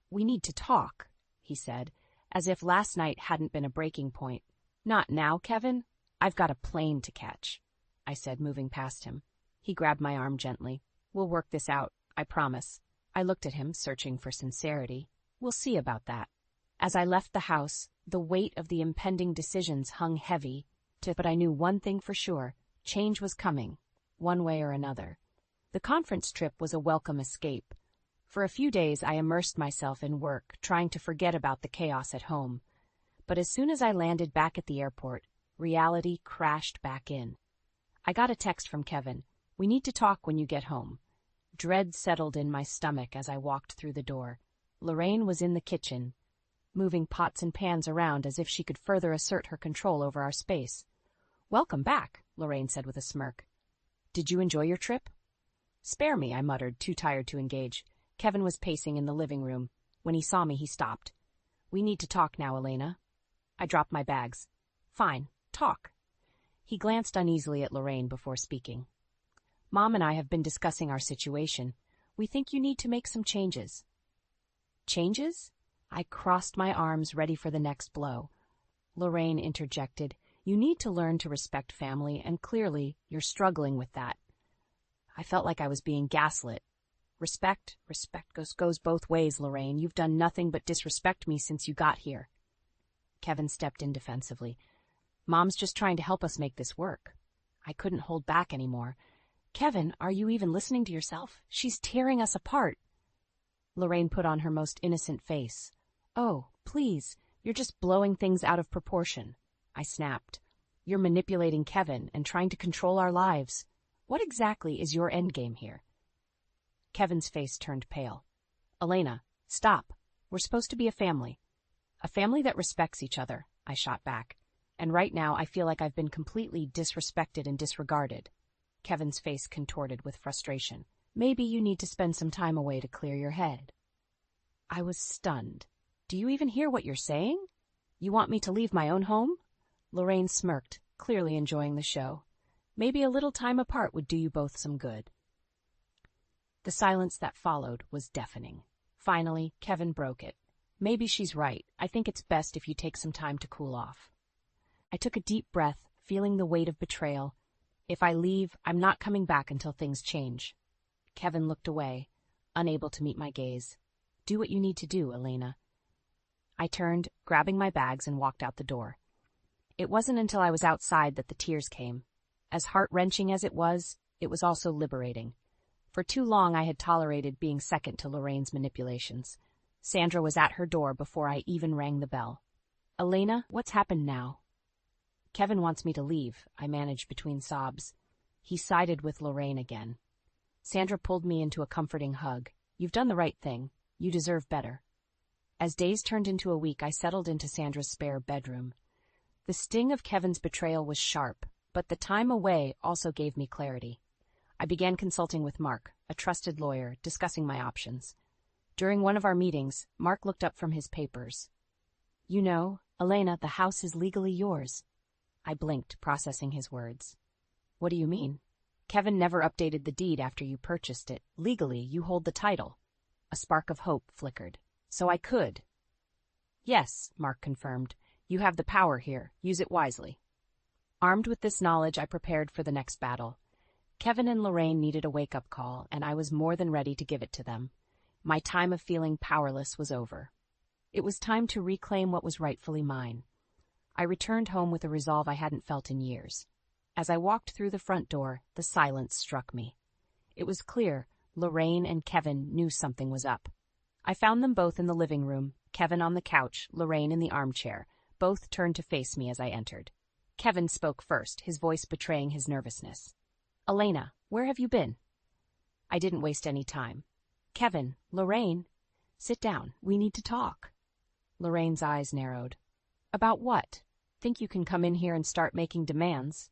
We need to talk, he said, as if last night hadn't been a breaking point. Not now, Kevin. I've got a plane to catch, I said, moving past him. He grabbed my arm gently. We'll work this out, I promise. I looked at him, searching for sincerity. We'll see about that. As I left the house, the weight of the impending decisions hung heavy, but I knew one thing for sure. Change was coming, one way or another. The conference trip was a welcome escape. For a few days I immersed myself in work, trying to forget about the chaos at home. But as soon as I landed back at the airport, reality crashed back in. I got a text from Kevin. We need to talk when you get home. Dread settled in my stomach as I walked through the door. Lorraine was in the kitchen, moving pots and pans around as if she could further assert her control over our space. "Welcome back," Lorraine said with a smirk. "Did you enjoy your trip?" "Spare me," I muttered, too tired to engage. Kevin was pacing in the living room. When he saw me, he stopped. "We need to talk now, Elena." I dropped my bags. "Fine, talk." He glanced uneasily at Lorraine before speaking. "Mom and I have been discussing our situation. We think you need to make some changes." "Changes?" I crossed my arms, ready for the next blow. Lorraine interjected, "You need to learn to respect family, and clearly, you're struggling with that." I felt like I was being gaslit. Respect goes both ways, Lorraine. You've done nothing but disrespect me since you got here." Kevin stepped in defensively. "Mom's just trying to help us make this work." I couldn't hold back anymore. "Kevin, are you even listening to yourself? She's tearing us apart." Lorraine put on her most innocent face. "Oh, please, you're just blowing things out of proportion." I snapped. "You're manipulating Kevin and trying to control our lives. What exactly is your endgame here?" Kevin's face turned pale. "Elena, stop. We're supposed to be a family. A family that respects each other," I shot back. "And right now I feel like I've been completely disrespected and disregarded." Kevin's face contorted with frustration. "Maybe you need to spend some time away to clear your head." I was stunned. "Do you even hear what you're saying? You want me to leave my own home?" Lorraine smirked, clearly enjoying the show. "Maybe a little time apart would do you both some good." The silence that followed was deafening. Finally, Kevin broke it. "Maybe she's right. I think it's best if you take some time to cool off." I took a deep breath, feeling the weight of betrayal. If I leave, I'm not coming back until things change. Kevin looked away, unable to meet my gaze. "Do what you need to do, Elena." I turned, grabbing my bags, and walked out the door. It wasn't until I was outside that the tears came. As heart-wrenching as it was also liberating. For too long I had tolerated being second to Lorraine's manipulations. Sandra was at her door before I even rang the bell. "Elena, what's happened now?" "Kevin wants me to leave," I managed between sobs. He sided with Lorraine again. Sandra pulled me into a comforting hug. "You've done the right thing. You deserve better." As days turned into a week, I settled into Sandra's spare bedroom. The sting of Kevin's betrayal was sharp, but the time away also gave me clarity. I began consulting with Mark, a trusted lawyer, discussing my options. During one of our meetings, Mark looked up from his papers. "You know, Elena, the house is legally yours." I blinked, processing his words. "What do you mean?" "Kevin never updated the deed after you purchased it. Legally, you hold the title." A spark of hope flickered. "So I could." "Yes," Mark confirmed. "You have the power here. Use it wisely." Armed with this knowledge, I prepared for the next battle. Kevin and Lorraine needed a wake-up call, and I was more than ready to give it to them. My time of feeling powerless was over. It was time to reclaim what was rightfully mine. I returned home with a resolve I hadn't felt in years. As I walked through the front door, the silence struck me. It was clear Lorraine and Kevin knew something was up. I found them both in the living room, Kevin on the couch, Lorraine in the armchair. Both turned to face me as I entered. Kevin spoke first, his voice betraying his nervousness. "Elena, where have you been?" I didn't waste any time. "Kevin, Lorraine, sit down. We need to talk." Lorraine's eyes narrowed. "About what? Think you can come in here and start making demands?"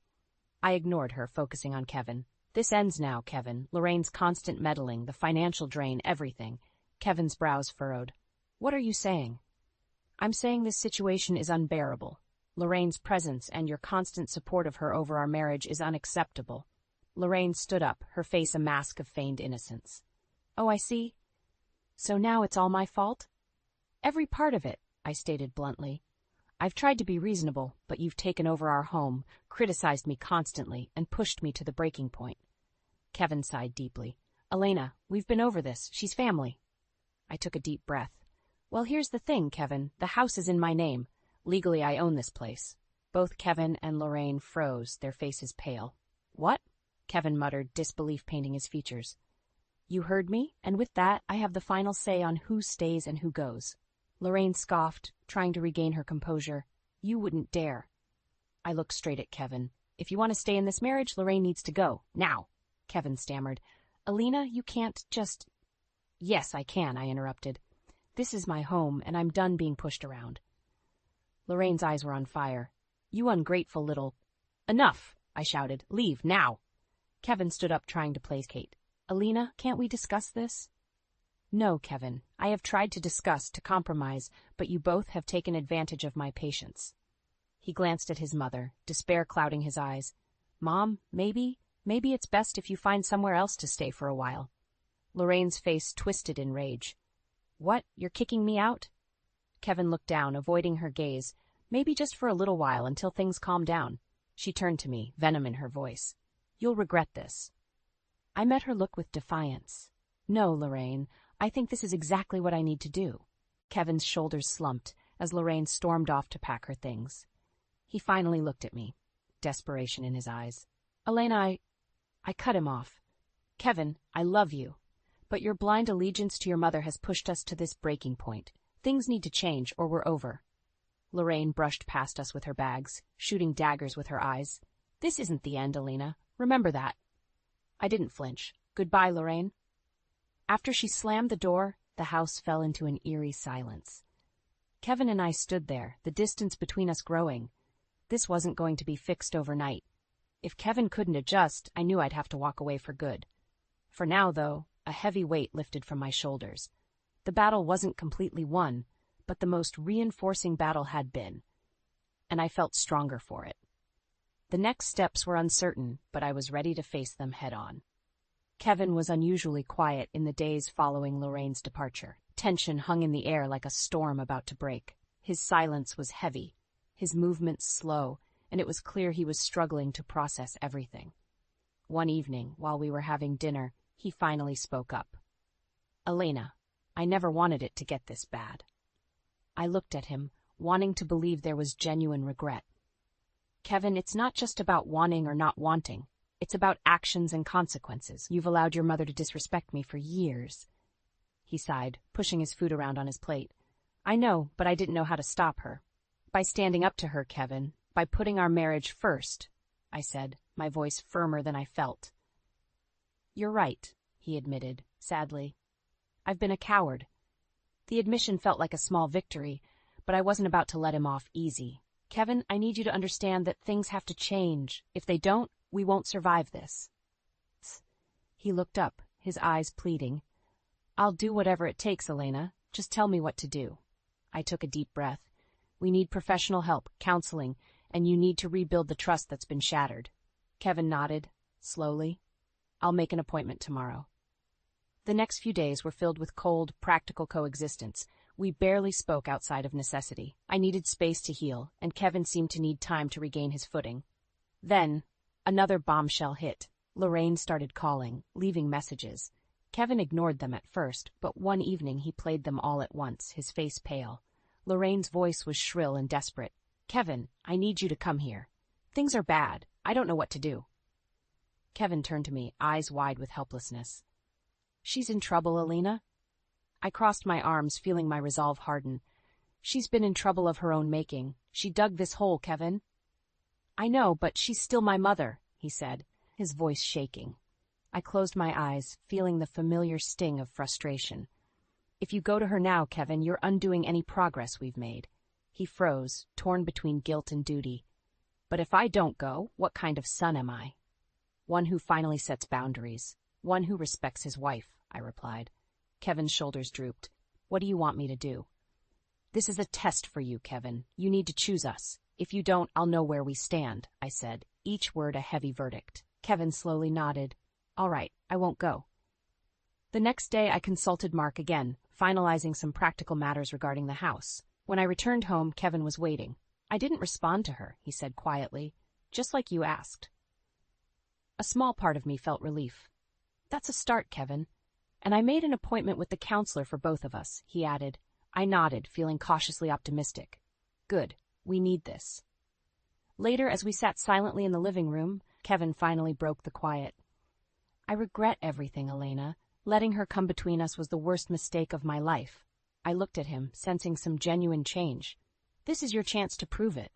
I ignored her, focusing on Kevin. "This ends now, Kevin. Lorraine's constant meddling, the financial drain, everything." Kevin's brows furrowed. "What are you saying?" "I'm saying this situation is unbearable. Lorraine's presence and your constant support of her over our marriage is unacceptable." Lorraine stood up, her face a mask of feigned innocence. "Oh, I see. So now it's all my fault?" "Every part of it," I stated bluntly. "I've tried to be reasonable, but you've taken over our home, criticized me constantly, and pushed me to the breaking point." Kevin sighed deeply. "Elena, we've been over this. She's family." I took a deep breath. "Well, here's the thing, Kevin. The house is in my name. Legally, I own this place." Both Kevin and Lorraine froze, their faces pale. "What?" Kevin muttered, disbelief painting his features. "You heard me, and with that, I have the final say on who stays and who goes." Lorraine scoffed, trying to regain her composure. "You wouldn't dare." I looked straight at Kevin. "If you want to stay in this marriage, Lorraine needs to go. Now." Kevin stammered. Alina, you can't just... Yes, I can, I interrupted. This is my home, and I'm done being pushed around. Lorraine's eyes were on fire. You ungrateful little... Enough, I shouted. Leave, now. Kevin stood up, trying to placate. Alina, can't we discuss this? No, Kevin. I have tried to discuss, to compromise, but you both have taken advantage of my patience. He glanced at his mother, despair clouding his eyes. Mom, maybe it's best if you find somewhere else to stay for a while. Lorraine's face twisted in rage. What, you're kicking me out? Kevin looked down, avoiding her gaze. Maybe just for a little while, until things calm down. She turned to me, venom in her voice. You'll regret this. I met her look with defiance. No, Lorraine, I think this is exactly what I need to do. Kevin's shoulders slumped as Lorraine stormed off to pack her things. He finally looked at me, desperation in his eyes. Elena, I cut him off. Kevin, I love you. But your blind allegiance to your mother has pushed us to this breaking point. Things need to change, or we're over. Lorraine brushed past us with her bags, shooting daggers with her eyes. This isn't the end, Elena. Remember that. I didn't flinch. Goodbye, Lorraine. After she slammed the door, the house fell into an eerie silence. Kevin and I stood there, the distance between us growing. This wasn't going to be fixed overnight. If Kevin couldn't adjust, I knew I'd have to walk away for good. For now, though, a heavy weight lifted from my shoulders. The battle wasn't completely won, but the most reinforcing battle had been, and I felt stronger for it. The next steps were uncertain, but I was ready to face them head-on. Kevin was unusually quiet in the days following Lorraine's departure. Tension hung in the air like a storm about to break. His silence was heavy, his movements slow, and it was clear he was struggling to process everything. One evening, while we were having dinner, he finally spoke up. Elena, I never wanted it to get this bad. I looked at him, wanting to believe there was genuine regret. Kevin, it's not just about wanting or not wanting. It's about actions and consequences. You've allowed your mother to disrespect me for years. He sighed, pushing his food around on his plate. I know, but I didn't know how to stop her. By standing up to her, Kevin, by putting our marriage first, I said, my voice firmer than I felt. You're right, he admitted, sadly. I've been a coward. The admission felt like a small victory, but I wasn't about to let him off easy. Kevin, I need you to understand that things have to change. If they don't, we won't survive this. He looked up, his eyes pleading. I'll do whatever it takes, Elena. Just tell me what to do. I took a deep breath. We need professional help, counseling, and you need to rebuild the trust that's been shattered. Kevin nodded, slowly. I'll make an appointment tomorrow. The next few days were filled with cold, practical coexistence. We barely spoke outside of necessity. I needed space to heal, and Kevin seemed to need time to regain his footing. Then, another bombshell hit. Lorraine started calling, leaving messages. Kevin ignored them at first, but one evening he played them all at once, his face pale. Lorraine's voice was shrill and desperate. Kevin, I need you to come here. Things are bad. I don't know what to do. Kevin turned to me, eyes wide with helplessness. She's in trouble, Elena. I crossed my arms, feeling my resolve harden. She's been in trouble of her own making. She dug this hole, Kevin. I know, but she's still my mother, he said, his voice shaking. I closed my eyes, feeling the familiar sting of frustration. If you go to her now, Kevin, you're undoing any progress we've made. He froze, torn between guilt and duty. But if I don't go, what kind of son am I? One who finally sets boundaries. One who respects his wife, I replied. Kevin's shoulders drooped. What do you want me to do? This is a test for you, Kevin. You need to choose us. If you don't, I'll know where we stand, I said, each word a heavy verdict. Kevin slowly nodded. All right, I won't go. The next day I consulted Mark again, finalizing some practical matters regarding the house. When I returned home, Kevin was waiting. I didn't respond to her, he said quietly, just like you asked. A small part of me felt relief. That's a start, Kevin. And I made an appointment with the counselor for both of us, he added. I nodded, feeling cautiously optimistic. Good. We need this. Later, as we sat silently in the living room, Kevin finally broke the quiet. I regret everything, Elena. Letting her come between us was the worst mistake of my life. I looked at him, sensing some genuine change. This is your chance to prove it.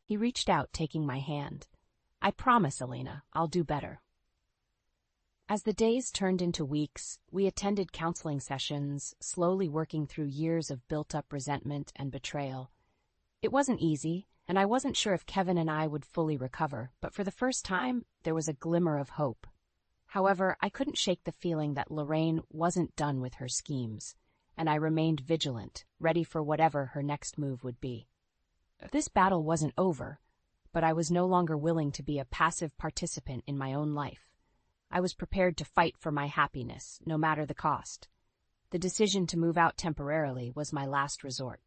He reached out, taking my hand. I promise, Elena, I'll do better. As the days turned into weeks, we attended counseling sessions, slowly working through years of built-up resentment and betrayal. It wasn't easy, and I wasn't sure if Kevin and I would fully recover, but for the first time, there was a glimmer of hope. However, I couldn't shake the feeling that Lorraine wasn't done with her schemes, and I remained vigilant, ready for whatever her next move would be. This battle wasn't over, but I was no longer willing to be a passive participant in my own life. I was prepared to fight for my happiness, no matter the cost. The decision to move out temporarily was my last resort.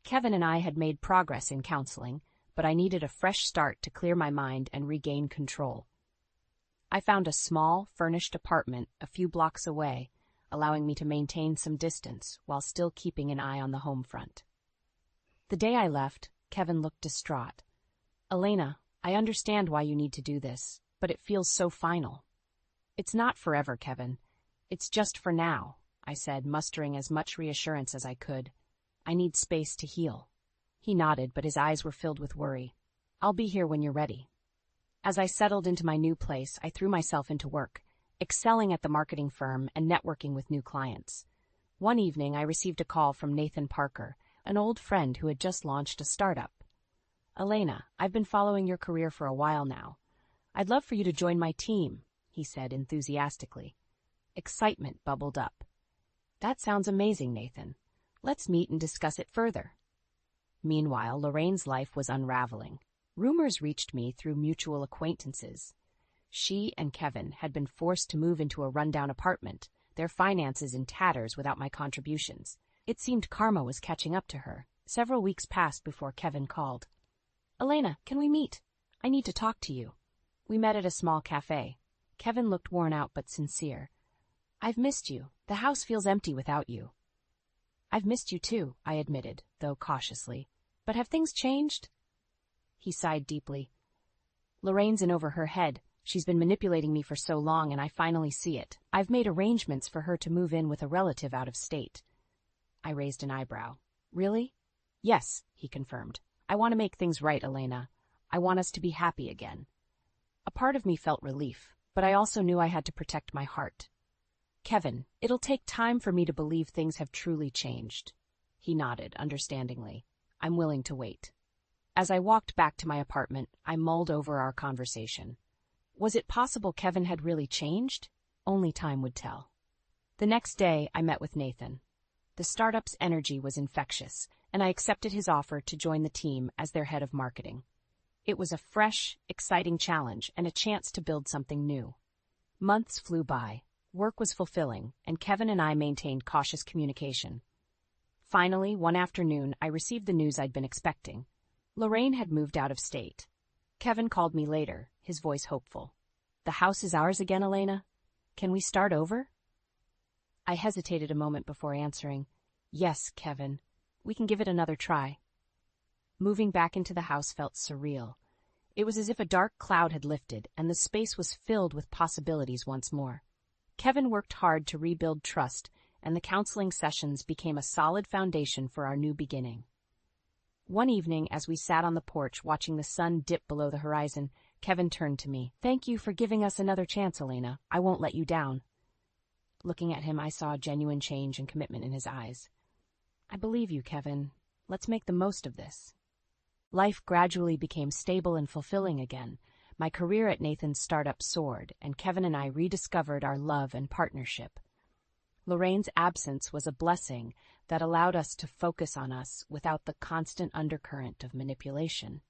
Kevin and I had made progress in counseling, but I needed a fresh start to clear my mind and regain control. I found a small, furnished apartment a few blocks away, allowing me to maintain some distance while still keeping an eye on the home front. The day I left, Kevin looked distraught. "Elena, I understand why you need to do this, but it feels so final." "It's not forever, Kevin. It's just for now," I said, mustering as much reassurance as I could. "I need space to heal." He nodded, but his eyes were filled with worry. "I'll be here when you're ready." As I settled into my new place, I threw myself into work, excelling at the marketing firm and networking with new clients. One evening, I received a call from Nathan Parker, an old friend who had just launched a startup. "Elena, I've been following your career for a while now. I'd love for you to join my team," he said enthusiastically. Excitement bubbled up. "That sounds amazing, Nathan. Let's meet and discuss it further." Meanwhile, Lorraine's life was unraveling. Rumors reached me through mutual acquaintances. She and Kevin had been forced to move into a rundown apartment, their finances in tatters without my contributions. It seemed karma was catching up to her. Several weeks passed before Kevin called. "Elena, can we meet? I need to talk to you." We met at a small cafe. Kevin looked worn out but sincere. "I've missed you. The house feels empty without you." "I've missed you too," I admitted, though cautiously. "But have things changed?" He sighed deeply. "Lorraine's in over her head. She's been manipulating me for so long, and I finally see it. I've made arrangements for her to move in with a relative out of state." I raised an eyebrow. "Really?" "Yes," he confirmed. "I want to make things right, Elena. I want us to be happy again." A part of me felt relief, but I also knew I had to protect my heart. "Kevin, it'll take time for me to believe things have truly changed." He nodded understandingly. "I'm willing to wait." As I walked back to my apartment, I mulled over our conversation. Was it possible Kevin had really changed? Only time would tell. The next day, I met with Nathan. The startup's energy was infectious, and I accepted his offer to join the team as their head of marketing. It was a fresh, exciting challenge and a chance to build something new. Months flew by. Work was fulfilling, and Kevin and I maintained cautious communication. Finally, one afternoon, I received the news I'd been expecting. Lorraine had moved out of state. Kevin called me later, his voice hopeful. "The house is ours again, Elena? Can we start over?" I hesitated a moment before answering. "Yes, Kevin. We can give it another try." Moving back into the house felt surreal. It was as if a dark cloud had lifted, and the space was filled with possibilities once more. Kevin worked hard to rebuild trust, and the counseling sessions became a solid foundation for our new beginning. One evening, as we sat on the porch watching the sun dip below the horizon, Kevin turned to me. "Thank you for giving us another chance, Elena. I won't let you down." Looking at him, I saw genuine change and commitment in his eyes. "I believe you, Kevin. Let's make the most of this." Life gradually became stable and fulfilling again. My career at Nathan's startup soared, and Kevin and I rediscovered our love and partnership. Lorraine's absence was a blessing that allowed us to focus on us without the constant undercurrent of manipulation.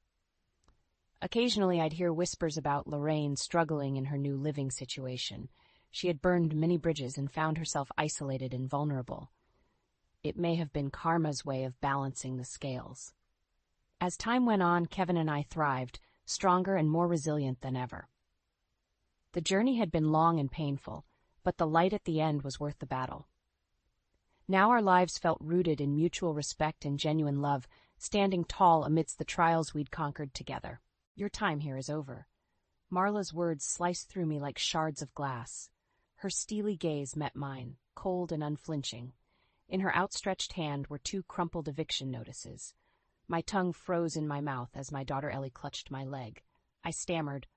Occasionally, I'd hear whispers about Lorraine struggling in her new living situation. She had burned many bridges and found herself isolated and vulnerable. It may have been karma's way of balancing the scales. As time went on, Kevin and I thrived, stronger and more resilient than ever. The journey had been long and painful, but the light at the end was worth the battle. Now our lives felt rooted in mutual respect and genuine love, standing tall amidst the trials we'd conquered together. "Your time here is over." Marla's words sliced through me like shards of glass. Her steely gaze met mine, cold and unflinching. In her outstretched hand were 2 crumpled eviction notices. My tongue froze in my mouth as my daughter Ellie clutched my leg. I stammered,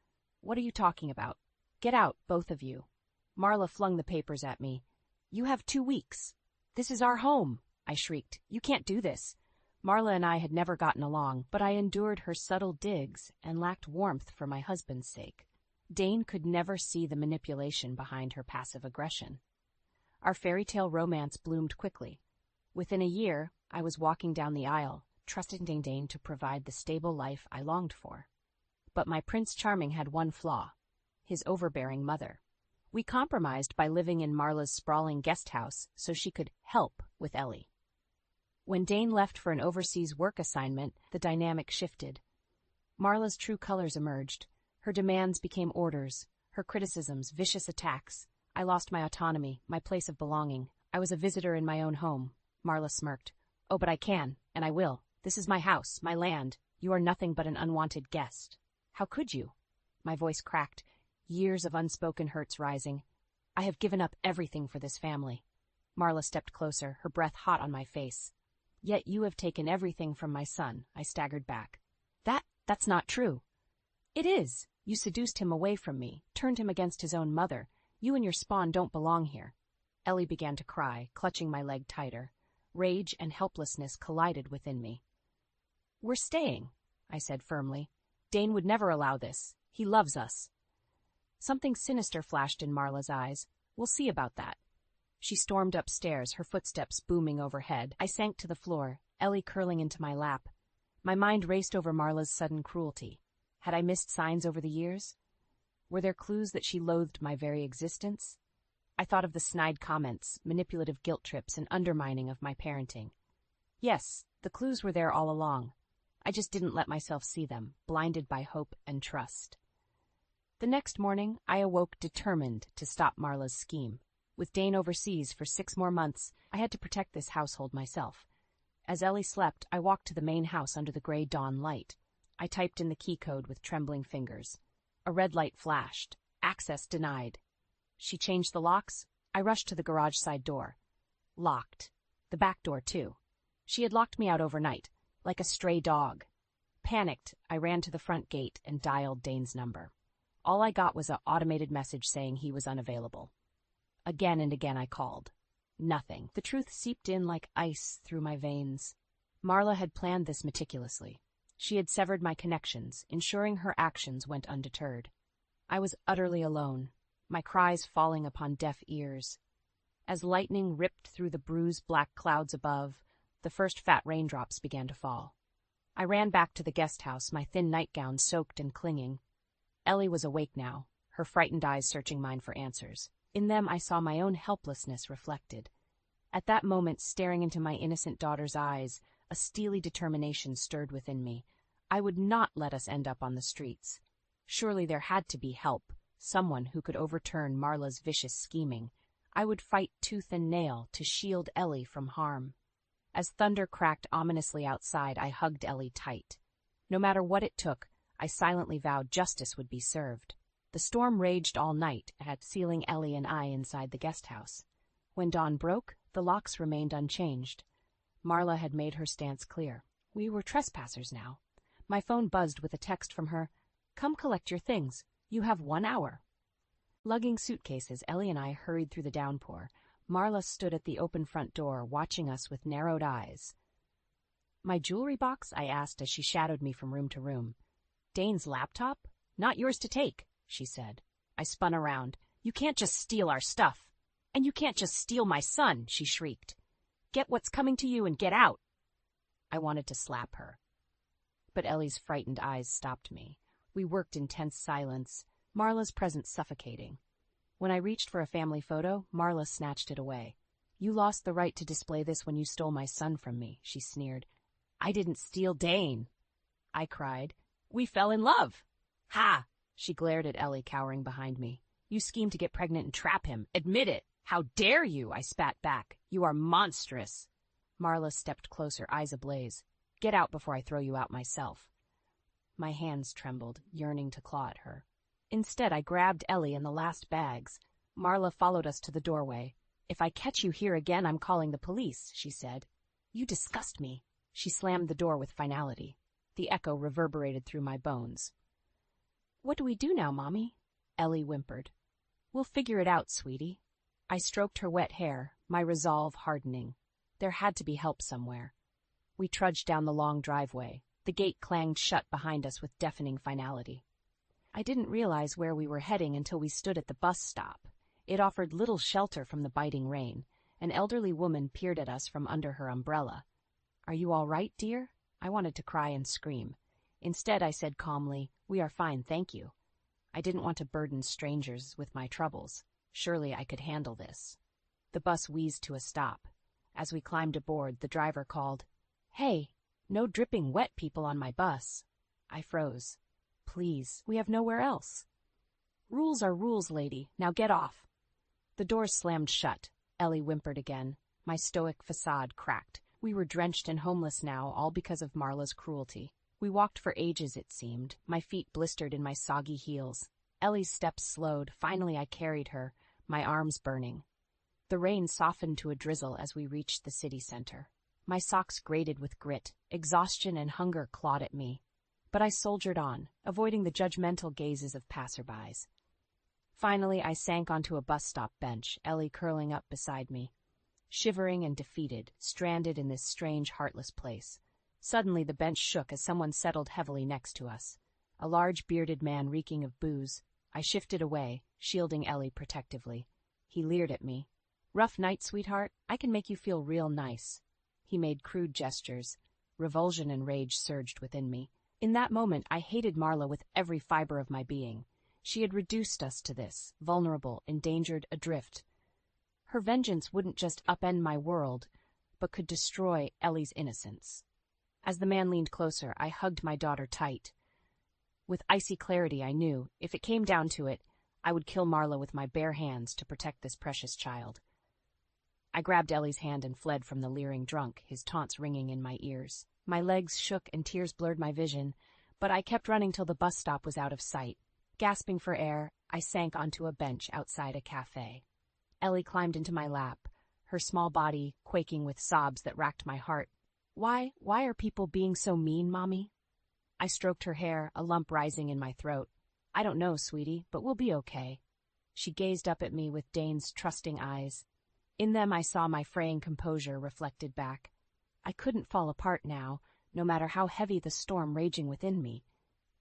"What are you talking about? Get out, both of you." Marla flung the papers at me. "You have 2 weeks. This is our home," I shrieked. "You can't do this." Marla and I had never gotten along, but I endured her subtle digs and lacked warmth for my husband's sake. Dane could never see the manipulation behind her passive aggression. Our fairy tale romance bloomed quickly. Within a year, I was walking down the aisle, trusting Dane to provide the stable life I longed for. But my Prince Charming had one flaw: his overbearing mother. We compromised by living in Marla's sprawling guest house so she could help with Ellie. When Dane left for an overseas work assignment, the dynamic shifted. Marla's true colors emerged. Her demands became orders, her criticisms vicious attacks. I lost my autonomy, my place of belonging. I was a visitor in my own home. Marla smirked. "Oh, but I can, and I will. This is my house, my land. You are nothing but an unwanted guest." "How could you?" My voice cracked, years of unspoken hurts rising. "I have given up everything for this family." Marla stepped closer, her breath hot on my face. "Yet you have taken everything from my son," I staggered back. That's not true." "It is. You seduced him away from me, turned him against his own mother. You and your spawn don't belong here." Ellie began to cry, clutching my leg tighter. Rage and helplessness collided within me. "We're staying," I said firmly. "Dane would never allow this. He loves us." Something sinister flashed in Marla's eyes. "We'll see about that." She stormed upstairs, her footsteps booming overhead. I sank to the floor, Ellie curling into my lap. My mind raced over Marla's sudden cruelty. Had I missed signs over the years? Were there clues that she loathed my very existence? I thought of the snide comments, manipulative guilt trips, and undermining of my parenting. Yes, the clues were there all along. I just didn't let myself see them, blinded by hope and trust. The next morning, I awoke determined to stop Marla's scheme. With Dane overseas for 6 more months, I had to protect this household myself. As Ellie slept, I walked to the main house under the gray dawn light. I typed in the key code with trembling fingers. A red light flashed. Access denied. She changed the locks. I rushed to the garage side door. Locked. The back door, too. She had locked me out overnight, like a stray dog. Panicked, I ran to the front gate and dialed Dane's number. All I got was an automated message saying he was unavailable. Again and again I called. Nothing. The truth seeped in like ice through my veins. Marla had planned this meticulously. She had severed my connections, ensuring her actions went undeterred. I was utterly alone, my cries falling upon deaf ears. As lightning ripped through the bruised black clouds above, the first fat raindrops began to fall. I ran back to the guest house, my thin nightgown soaked and clinging. Ellie was awake now, her frightened eyes searching mine for answers. In them I saw my own helplessness reflected. At that moment, staring into my innocent daughter's eyes, a steely determination stirred within me. I would not let us end up on the streets. Surely there had to be help, someone who could overturn Marla's vicious scheming. I would fight tooth and nail to shield Ellie from harm. As thunder cracked ominously outside, I hugged Ellie tight. No matter what it took, I silently vowed justice would be served. The storm raged all night, sealing Ellie and I inside the guest house. When dawn broke, the locks remained unchanged. Marla had made her stance clear. We were trespassers now. My phone buzzed with a text from her. "Come collect your things. You have 1 hour." Lugging suitcases, Ellie and I hurried through the downpour. Marla stood at the open front door, watching us with narrowed eyes. "My jewelry box?" I asked as she shadowed me from room to room. "Dane's laptop? Not yours to take," she said. I spun around. "You can't just steal our stuff. And you can't just steal my son," she shrieked. "Get what's coming to you and get out." I wanted to slap her. But Ellie's frightened eyes stopped me. We worked in tense silence, Marla's presence suffocating. When I reached for a family photo, Marla snatched it away. "You lost the right to display this when you stole my son from me," she sneered. "I didn't steal Dane," I cried. "We fell in love." "Ha!" She glared at Ellie, cowering behind me. "You schemed to get pregnant and trap him. Admit it." "How dare you?" I spat back. "You are monstrous." Marla stepped closer, eyes ablaze. "Get out before I throw you out myself." My hands trembled, yearning to claw at her. Instead, I grabbed Ellie and the last bags. Marla followed us to the doorway. "If I catch you here again, I'm calling the police," she said. "You disgust me." She slammed the door with finality. The echo reverberated through my bones. "What do we do now, Mommy?" Ellie whimpered. We'll figure it out, sweetie. I stroked her wet hair, my resolve hardening. There had to be help somewhere. We trudged down the long driveway. The gate clanged shut behind us with deafening finality. I didn't realize where we were heading until we stood at the bus stop. It offered little shelter from the biting rain. An elderly woman peered at us from under her umbrella. "Are you all right, dear?" I wanted to cry and scream. Instead, I said calmly, "We are fine, thank you." I didn't want to burden strangers with my troubles. Surely I could handle this. The bus wheezed to a stop. As we climbed aboard, the driver called, "Hey, no dripping wet people on my bus." I froze. "Please, we have nowhere else." "Rules are rules, lady. Now get off." The doors slammed shut. Ellie whimpered again. My stoic facade cracked. We were drenched and homeless now, all because of Marla's cruelty. We walked for ages, it seemed, my feet blistered in my soggy heels. Ellie's steps slowed. Finally I carried her, my arms burning. The rain softened to a drizzle as we reached the city center. My socks grated with grit. Exhaustion and hunger clawed at me. But I soldiered on, avoiding the judgmental gazes of passerbys. Finally, I sank onto a bus stop bench, Ellie curling up beside me. Shivering and defeated, stranded in this strange, heartless place. Suddenly the bench shook as someone settled heavily next to us. A large, bearded man reeking of booze. I shifted away, shielding Ellie protectively. He leered at me. "Rough night, sweetheart? I can make you feel real nice." He made crude gestures. Revulsion and rage surged within me. In that moment, I hated Marla with every fiber of my being. She had reduced us to this, vulnerable, endangered, adrift. Her vengeance wouldn't just upend my world, but could destroy Ellie's innocence. As the man leaned closer, I hugged my daughter tight. With icy clarity, I knew, if it came down to it, I would kill Marla with my bare hands to protect this precious child. I grabbed Ellie's hand and fled from the leering drunk, his taunts ringing in my ears. My legs shook and tears blurred my vision, but I kept running till the bus stop was out of sight. Gasping for air, I sank onto a bench outside a cafe. Ellie climbed into my lap, her small body quaking with sobs that racked my heart. Why are people being so mean, Mommy?" I stroked her hair, a lump rising in my throat. "I don't know, sweetie, but we'll be okay." She gazed up at me with Dane's trusting eyes. In them I saw my fraying composure reflected back. I couldn't fall apart now, no matter how heavy the storm raging within me.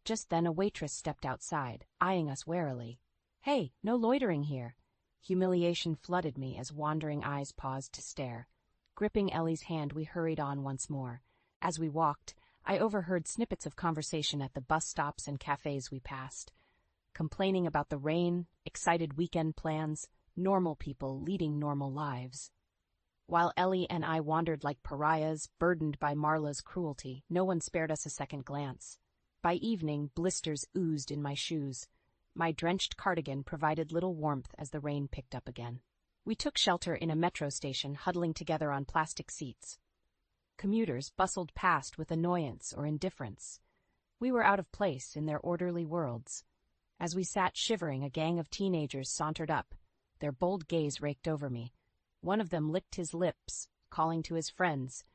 Just then a waitress stepped outside, eyeing us warily. "Hey, no loitering here." Humiliation flooded me as wandering eyes paused to stare. Gripping Ellie's hand, we hurried on once more. As we walked, I overheard snippets of conversation at the bus stops and cafes we passed. Complaining about the rain, excited weekend plans, normal people leading normal lives. While Ellie and I wandered like pariahs, burdened by Marla's cruelty, no one spared us a second glance. By evening, blisters oozed in my shoes. My drenched cardigan provided little warmth as the rain picked up again. We took shelter in a metro station, huddling together on plastic seats. Commuters bustled past with annoyance or indifference. We were out of place in their orderly worlds. As we sat shivering, a gang of teenagers sauntered up. Their bold gaze raked over me. One of them licked his lips, calling to his friends.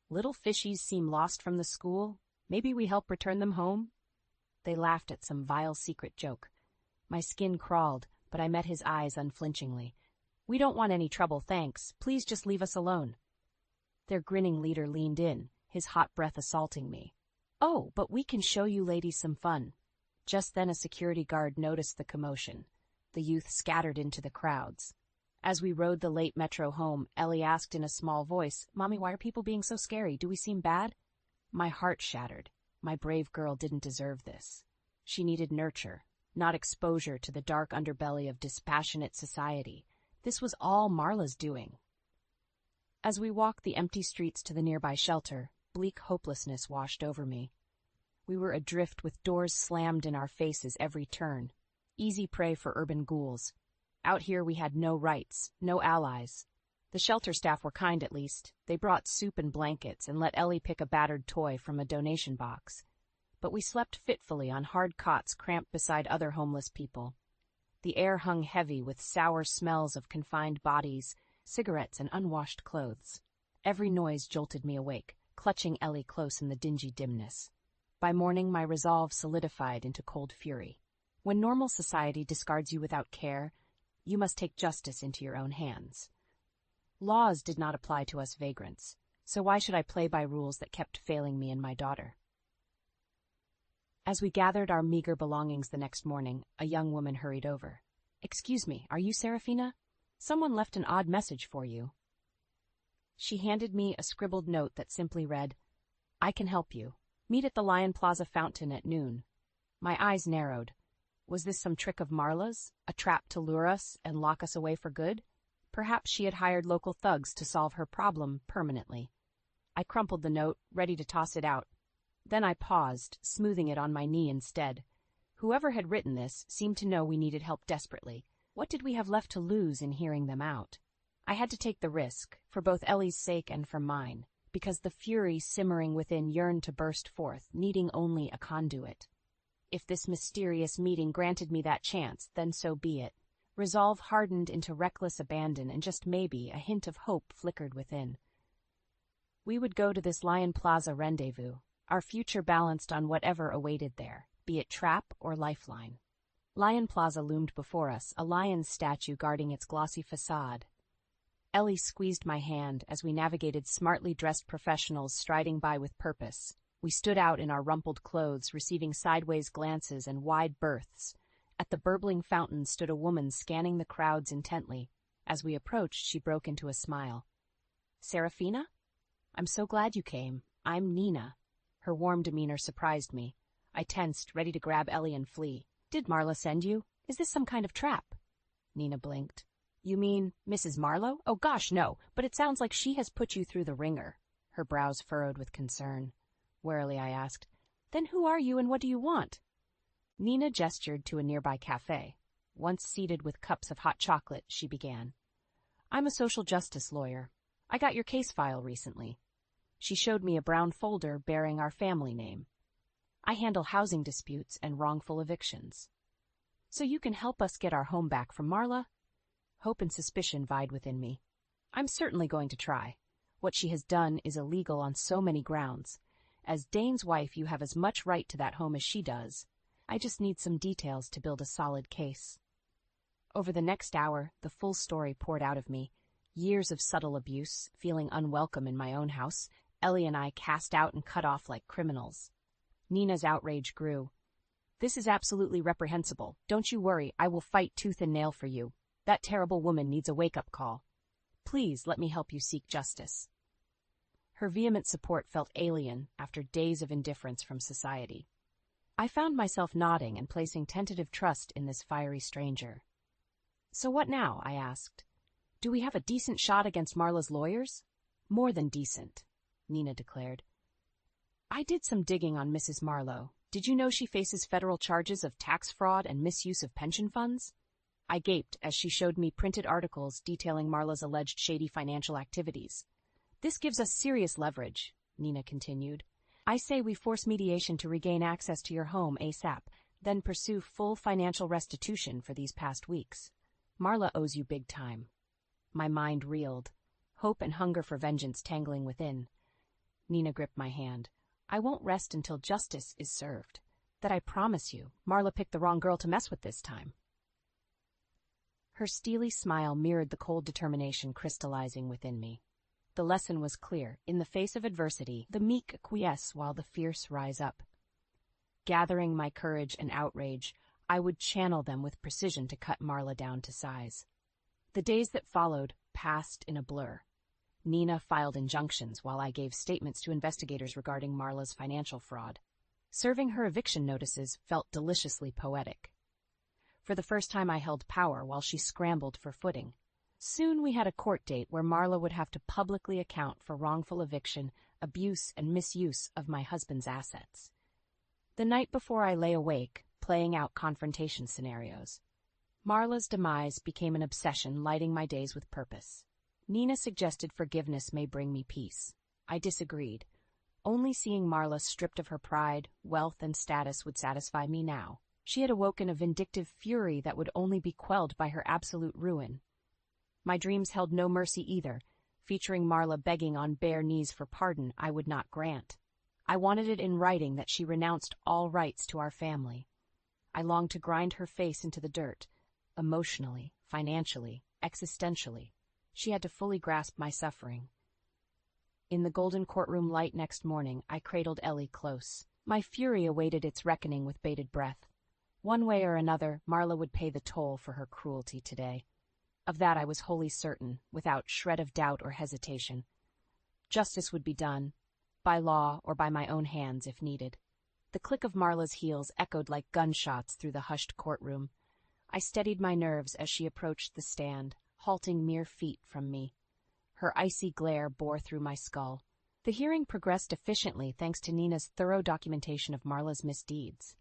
"Little fishies seem lost from the school. Maybe we help return them home?" They laughed at some vile secret joke. My skin crawled, but I met his eyes unflinchingly. "We don't want any trouble, thanks. Please just leave us alone." Their grinning leader leaned in, his hot breath assaulting me. "Oh, but we can show you ladies some fun." Just then a security guard noticed the commotion. The youth scattered into the crowds. As we rode the late metro home, Ellie asked in a small voice, "Mommy, why are people being so scary? Do we seem bad?" My heart shattered. My brave girl didn't deserve this. She needed nurture, not exposure to the dark underbelly of dispassionate society. This was all Marla's doing. As we walked the empty streets to the nearby shelter, bleak hopelessness washed over me. We were adrift with doors slammed in our faces every turn. Easy prey for urban ghouls. Out here we had no rights, no allies. The shelter staff were kind at least. They brought soup and blankets and let Ellie pick a battered toy from a donation box. But we slept fitfully on hard cots cramped beside other homeless people. The air hung heavy with sour smells of confined bodies, cigarettes, and unwashed clothes. Every noise jolted me awake, clutching Ellie close in the dingy dimness. By morning, my resolve solidified into cold fury. When normal society discards you without care, You must take justice into your own hands. Laws did not apply to us vagrants, so why should I play by rules that kept failing me and my daughter? As we gathered our meager belongings the next morning, a young woman hurried over. "Excuse me, are you Serafina? Someone left an odd message for you." She handed me a scribbled note that simply read, "I can help you. Meet at the Lion Plaza fountain at noon." My eyes narrowed. Was this some trick of Marla's, a trap to lure us and lock us away for good? Perhaps she had hired local thugs to solve her problem permanently. I crumpled the note, ready to toss it out. Then I paused, smoothing it on my knee instead. Whoever had written this seemed to know we needed help desperately. What did we have left to lose in hearing them out? I had to take the risk, for both Ellie's sake and for mine, because the fury simmering within yearned to burst forth, needing only a conduit. If this mysterious meeting granted me that chance, then so be it. Resolve hardened into reckless abandon, and just maybe a hint of hope flickered within. We would go to this Lion Plaza rendezvous, our future balanced on whatever awaited there, be it trap or lifeline. Lion Plaza loomed before us, a lion's statue guarding its glossy facade. Ellie squeezed my hand as we navigated smartly dressed professionals striding by with purpose. We stood out in our rumpled clothes, receiving sideways glances and wide berths. At the burbling fountain stood a woman scanning the crowds intently. As we approached, she broke into a smile. "Serafina? I'm so glad you came. I'm Nina." Her warm demeanor surprised me. I tensed, ready to grab Ellie and flee. "Did Marla send you? Is this some kind of trap?" Nina blinked. "You mean Mrs. Marlowe? Oh gosh, no, but it sounds like she has put you through the ringer." Her brows furrowed with concern. Warily I asked, "Then who are you and what do you want?" Nina gestured to a nearby cafe. Once seated with cups of hot chocolate, she began. "I'm a social justice lawyer. I got your case file recently." She showed me a brown folder bearing our family name. "I handle housing disputes and wrongful evictions." "So you can help us get our home back from Marla?" Hope and suspicion vied within me. "I'm certainly going to try. What she has done is illegal on so many grounds. As Dane's wife, you have as much right to that home as she does. I just need some details to build a solid case." Over the next hour, the full story poured out of me. Years of subtle abuse, feeling unwelcome in my own house, Ellie and I cast out and cut off like criminals. Nina's outrage grew. "This is absolutely reprehensible. Don't you worry, I will fight tooth and nail for you. That terrible woman needs a wake-up call. Please let me help you seek justice." Her vehement support felt alien after days of indifference from society. I found myself nodding and placing tentative trust in this fiery stranger. "So what now?" I asked. "Do we have a decent shot against Marla's lawyers?" "More than decent," Nina declared. "I did some digging on Mrs. Marlowe. Did you know she faces federal charges of tax fraud and misuse of pension funds?" I gaped as she showed me printed articles detailing Marla's alleged shady financial activities. "This gives us serious leverage," Nina continued. "I say we force mediation to regain access to your home ASAP, then pursue full financial restitution for these past weeks. Marla owes you big time." My mind reeled, hope and hunger for vengeance tangling within. Nina gripped my hand. "I won't rest until justice is served. That I promise you. Marla picked the wrong girl to mess with this time." Her steely smile mirrored the cold determination crystallizing within me. The lesson was clear. In the face of adversity, the meek acquiesce while the fierce rise up. Gathering my courage and outrage, I would channel them with precision to cut Marla down to size. The days that followed passed in a blur. Nina filed injunctions while I gave statements to investigators regarding Marla's financial fraud. Serving her eviction notices felt deliciously poetic. For the first time I held power while she scrambled for footing. Soon we had a court date where Marla would have to publicly account for wrongful eviction, abuse, and misuse of my husband's assets. The night before I lay awake, playing out confrontation scenarios. Marla's demise became an obsession, lighting my days with purpose. Nina suggested forgiveness may bring me peace. I disagreed. Only seeing Marla stripped of her pride, wealth, and status would satisfy me now. She had awoken a vindictive fury that would only be quelled by her absolute ruin. My dreams held no mercy either, featuring Marla begging on bare knees for pardon I would not grant. I wanted it in writing that she renounced all rights to our family. I longed to grind her face into the dirt, emotionally, financially, existentially. She had to fully grasp my suffering. In the golden courtroom light next morning, I cradled Ellie close. My fury awaited its reckoning with bated breath. One way or another, Marla would pay the toll for her cruelty today. Of that I was wholly certain, without shred of doubt or hesitation. Justice would be done, by law or by my own hands if needed. The click of Marla's heels echoed like gunshots through the hushed courtroom. I steadied my nerves as she approached the stand, halting mere feet from me. Her icy glare bore through my skull. The hearing progressed efficiently thanks to Nina's thorough documentation of Marla's misdeeds.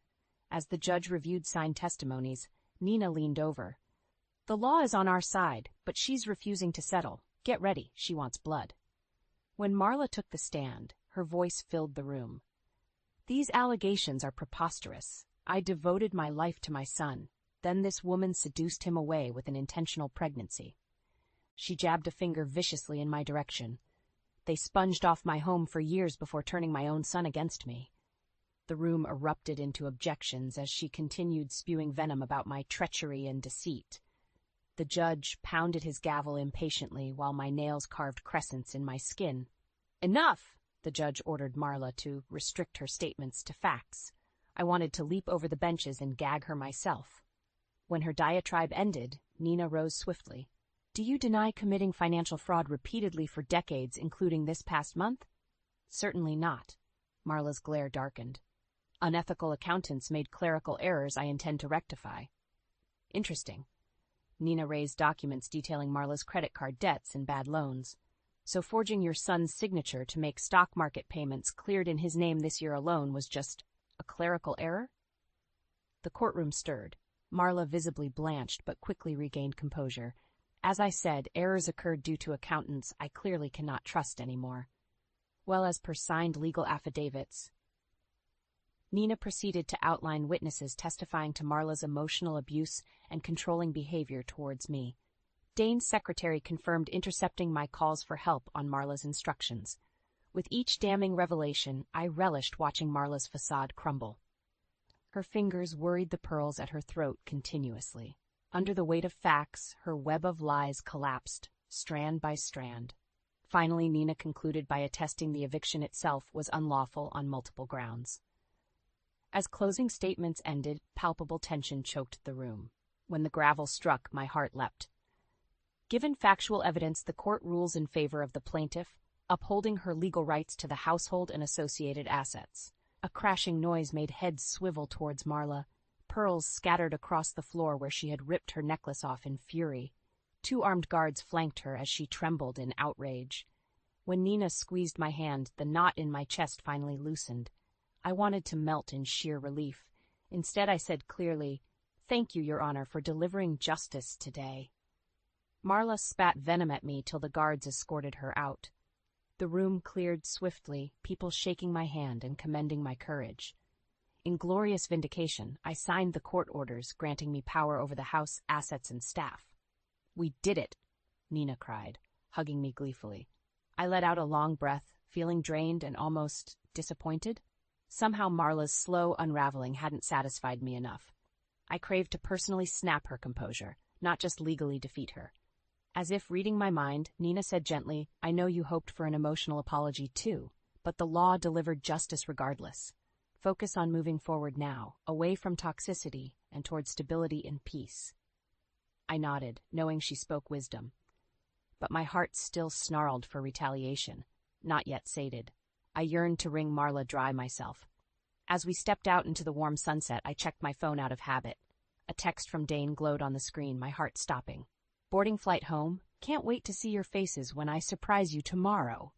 As the judge reviewed signed testimonies, Nina leaned over. "The law is on our side, but she's refusing to settle. Get ready, she wants blood." When Marla took the stand, her voice filled the room. "These allegations are preposterous. I devoted my life to my son. Then this woman seduced him away with an intentional pregnancy." She jabbed a finger viciously in my direction. "They sponged off my home for years before turning my own son against me." The room erupted into objections as she continued spewing venom about my treachery and deceit. The judge pounded his gavel impatiently while my nails carved crescents in my skin. "Enough!" the judge ordered Marla to restrict her statements to facts. I wanted to leap over the benches and gag her myself. When her diatribe ended, Nina rose swiftly. "Do you deny committing financial fraud repeatedly for decades, including this past month?" "Certainly not." Marla's glare darkened. "Unethical accountants made clerical errors I intend to rectify." "Interesting." Nina raised documents detailing Marla's credit card debts and bad loans. "So forging your son's signature to make stock market payments cleared in his name this year alone was just a clerical error?" The courtroom stirred. Marla visibly blanched but quickly regained composure. "As I said, errors occurred due to accountants I clearly cannot trust anymore." Well, as per signed legal affidavits. Nina proceeded to outline witnesses testifying to Marla's emotional abuse and controlling behavior towards me. Dane's secretary confirmed intercepting my calls for help on Marla's instructions. With each damning revelation, I relished watching Marla's facade crumble. Her fingers worried the pearls at her throat continuously. Under the weight of facts, her web of lies collapsed, strand by strand. Finally, Nina concluded by attesting the eviction itself was unlawful on multiple grounds. As closing statements ended, palpable tension choked the room. When the gavel struck, my heart leapt. Given factual evidence, the court rules in favor of the plaintiff, upholding her legal rights to the household and associated assets. A crashing noise made heads swivel towards Marla. Pearls scattered across the floor where she had ripped her necklace off in fury. 2 armed guards flanked her as she trembled in outrage. When Nina squeezed my hand, the knot in my chest finally loosened. I wanted to melt in sheer relief. Instead, I said clearly, "Thank you, Your Honor, for delivering justice today." Marla spat venom at me till the guards escorted her out. The room cleared swiftly, people shaking my hand and commending my courage. In glorious vindication, I signed the court orders granting me power over the house, assets, and staff. "We did it," Nina cried, hugging me gleefully. I let out a long breath, feeling drained and almost disappointed. Somehow Marla's slow unraveling hadn't satisfied me enough. I craved to personally snap her composure, not just legally defeat her. As if reading my mind, Nina said gently, "I know you hoped for an emotional apology too, but the law delivered justice regardless. Focus on moving forward now, away from toxicity and toward stability and peace." I nodded, knowing she spoke wisdom. But my heart still snarled for retaliation, not yet sated. I yearned to wring Marla dry myself. As we stepped out into the warm sunset, I checked my phone out of habit. A text from Dane glowed on the screen, my heart stopping. "Boarding flight home. Can't wait to see your faces when I surprise you tomorrow."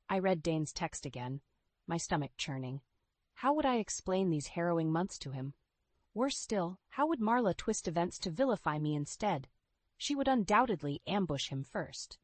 I read Dane's text again, my stomach churning. How would I explain these harrowing months to him? Worse still, how would Marla twist events to vilify me instead? She would undoubtedly ambush him first.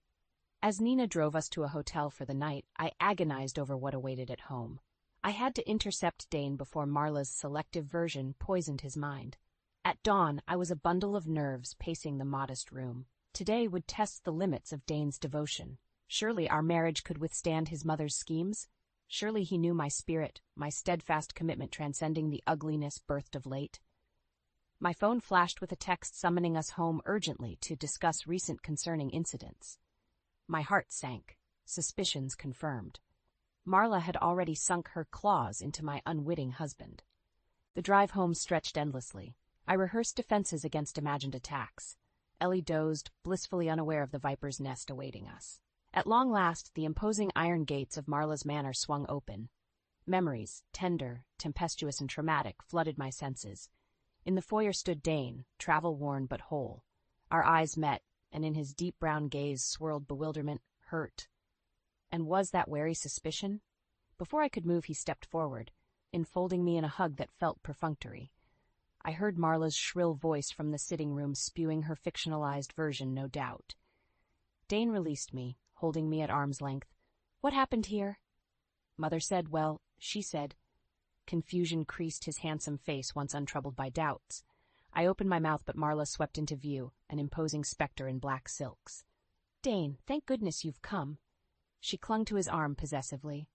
As Nina drove us to a hotel for the night, I agonized over what awaited at home. I had to intercept Dane before Marla's selective version poisoned his mind. At dawn, I was a bundle of nerves pacing the modest room. Today would test the limits of Dane's devotion. Surely our marriage could withstand his mother's schemes. Surely he knew my spirit, my steadfast commitment transcending the ugliness birthed of late. My phone flashed with a text summoning us home urgently to discuss recent concerning incidents. My heart sank, suspicions confirmed. Marla had already sunk her claws into my unwitting husband. The drive home stretched endlessly. I rehearsed defenses against imagined attacks. Ellie dozed, blissfully unaware of the viper's nest awaiting us. At long last, the imposing iron gates of Marla's manor swung open. Memories, tender, tempestuous, and traumatic, flooded my senses. In the foyer stood Dane, travel-worn but whole. Our eyes met, and in his deep brown gaze swirled bewilderment, hurt. And was that wary suspicion? Before I could move, he stepped forward, enfolding me in a hug that felt perfunctory. I heard Marla's shrill voice from the sitting room spewing her fictionalized version, no doubt. Dane released me, holding me at arm's length. "What happened here?" Mother said, well, she said. Confusion creased his handsome face, once untroubled by doubts. I opened my mouth, but Marla swept into view, an imposing specter in black silks. "Dane, thank goodness you've come." She clung to his arm possessively.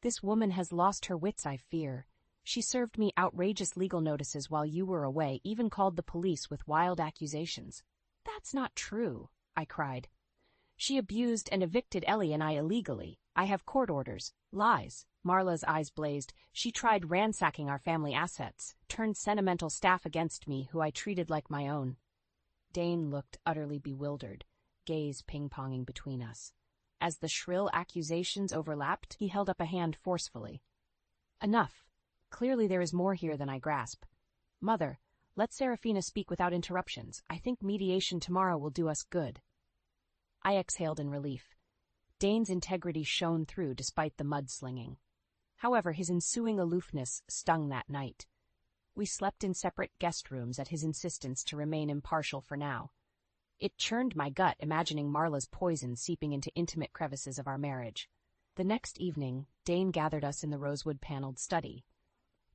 "This woman has lost her wits, I fear. She served me outrageous legal notices while you were away, even called the police with wild accusations." "That's not true," I cried. "She abused and evicted Ellie and I illegally. I have court orders." "Lies." Marla's eyes blazed. "She tried ransacking our family assets, turned sentimental staff against me, who I treated like my own." Dane looked utterly bewildered, gaze ping-ponging between us. As the shrill accusations overlapped, he held up a hand forcefully. "Enough. Clearly there is more here than I grasp. Mother, let Serafina speak without interruptions. I think mediation tomorrow will do us good." I exhaled in relief. Dane's integrity shone through despite the mudslinging. However, his ensuing aloofness stung that night. We slept in separate guest rooms at his insistence to remain impartial for now. It churned my gut imagining Marla's poison seeping into intimate crevices of our marriage. The next evening, Dane gathered us in the rosewood-paneled study.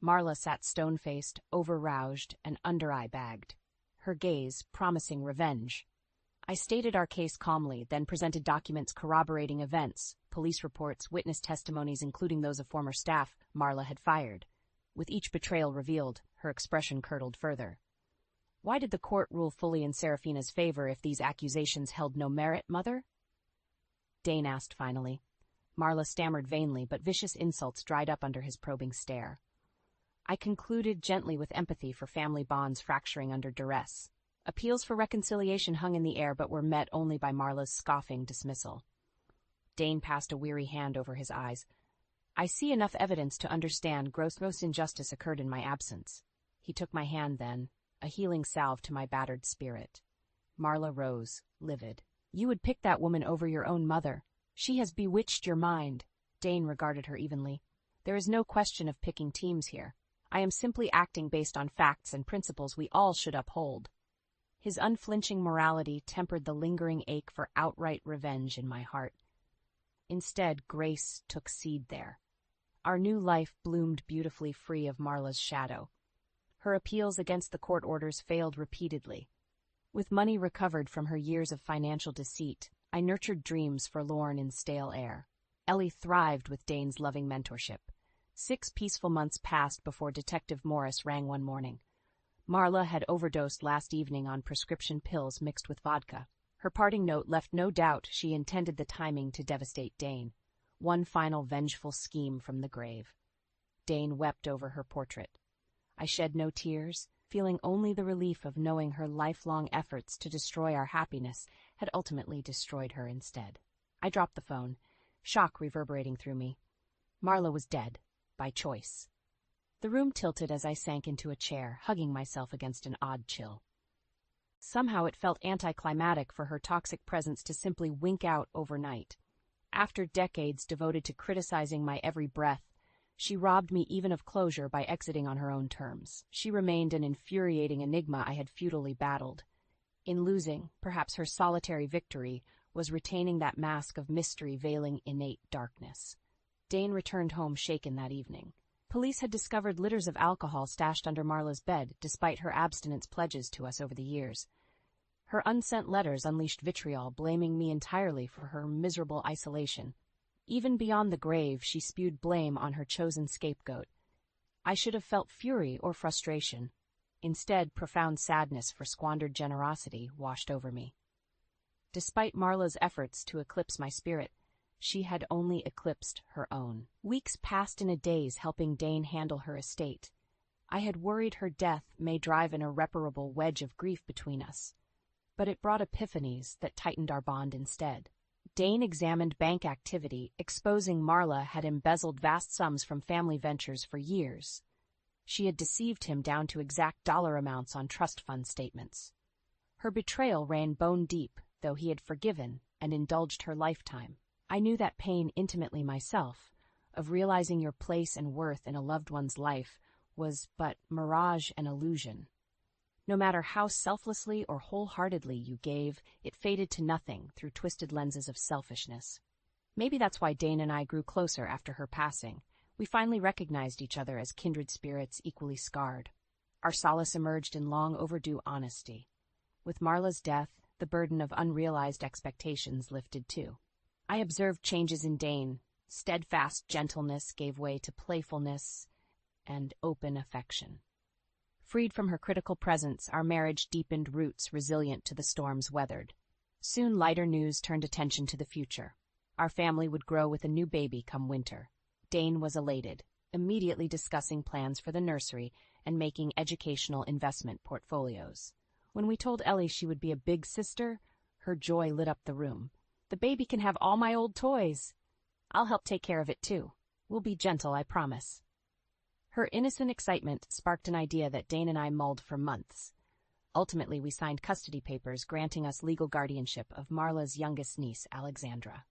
Marla sat stone-faced, over-roused, and under-eye bagged, her gaze promising revenge. I stated our case calmly, then presented documents corroborating events, police reports, witness testimonies, including those of former staff Marla had fired. With each betrayal revealed, her expression curdled further. "Why did the court rule fully in Serafina's favor if these accusations held no merit, Mother?" Dane asked finally. Marla stammered vainly, but vicious insults dried up under his probing stare. I concluded gently with empathy for family bonds fracturing under duress. Appeals for reconciliation hung in the air but were met only by Marla's scoffing dismissal. Dane passed a weary hand over his eyes. "I see enough evidence to understand gross injustice occurred in my absence." He took my hand then, a healing salve to my battered spirit. Marla rose, livid. "You would pick that woman over your own mother. She has bewitched your mind." Dane regarded her evenly. "There is no question of picking teams here. I am simply acting based on facts and principles we all should uphold." His unflinching morality tempered the lingering ache for outright revenge in my heart. Instead, grace took seed there. Our new life bloomed beautifully free of Marla's shadow. Her appeals against the court orders failed repeatedly. With money recovered from her years of financial deceit, I nurtured dreams forlorn in stale air. Ellie thrived with Dane's loving mentorship. 6 peaceful months passed before Detective Morris rang one morning. Marla had overdosed last evening on prescription pills mixed with vodka. Her parting note left no doubt she intended the timing to devastate Dane. One final vengeful scheme from the grave. Dane wept over her portrait. I shed no tears, feeling only the relief of knowing her lifelong efforts to destroy our happiness had ultimately destroyed her instead. I dropped the phone, shock reverberating through me. Marla was dead, by choice. The room tilted as I sank into a chair, hugging myself against an odd chill. Somehow it felt anticlimactic for her toxic presence to simply wink out overnight. After decades devoted to criticizing my every breath, she robbed me even of closure by exiting on her own terms. She remained an infuriating enigma I had futilely battled. In losing, perhaps her solitary victory was retaining that mask of mystery veiling innate darkness. Dane returned home shaken that evening. Police had discovered litters of alcohol stashed under Marla's bed, despite her abstinence pledges to us over the years. Her unsent letters unleashed vitriol, blaming me entirely for her miserable isolation. Even beyond the grave, she spewed blame on her chosen scapegoat. I should have felt fury or frustration. Instead, profound sadness for squandered generosity washed over me. Despite Marla's efforts to eclipse my spirit, she had only eclipsed her own. Weeks passed in a daze helping Dane handle her estate. I had worried her death may drive an irreparable wedge of grief between us, but it brought epiphanies that tightened our bond instead. Dane examined bank activity, exposing Marla had embezzled vast sums from family ventures for years. She had deceived him down to exact dollar amounts on trust fund statements. Her betrayal ran bone deep, though he had forgiven and indulged her lifetime. I knew that pain intimately myself, of realizing your place and worth in a loved one's life was but mirage and illusion. No matter how selflessly or wholeheartedly you gave, it faded to nothing through twisted lenses of selfishness. Maybe that's why Dane and I grew closer after her passing. We finally recognized each other as kindred spirits equally scarred. Our solace emerged in long overdue honesty. With Marla's death, the burden of unrealized expectations lifted too. I observed changes in Dane. Steadfast gentleness gave way to playfulness and open affection. Freed from her critical presence, our marriage deepened roots resilient to the storms weathered. Soon lighter news turned attention to the future. Our family would grow with a new baby come winter. Dane was elated, immediately discussing plans for the nursery and making educational investment portfolios. When we told Ellie she would be a big sister, her joy lit up the room. The baby can have all my old toys. I'll help take care of it too. We'll be gentle, I promise. Her innocent excitement sparked an idea that Dane and I mulled for months. Ultimately, we signed custody papers granting us legal guardianship of Marla's youngest niece, Alexandra.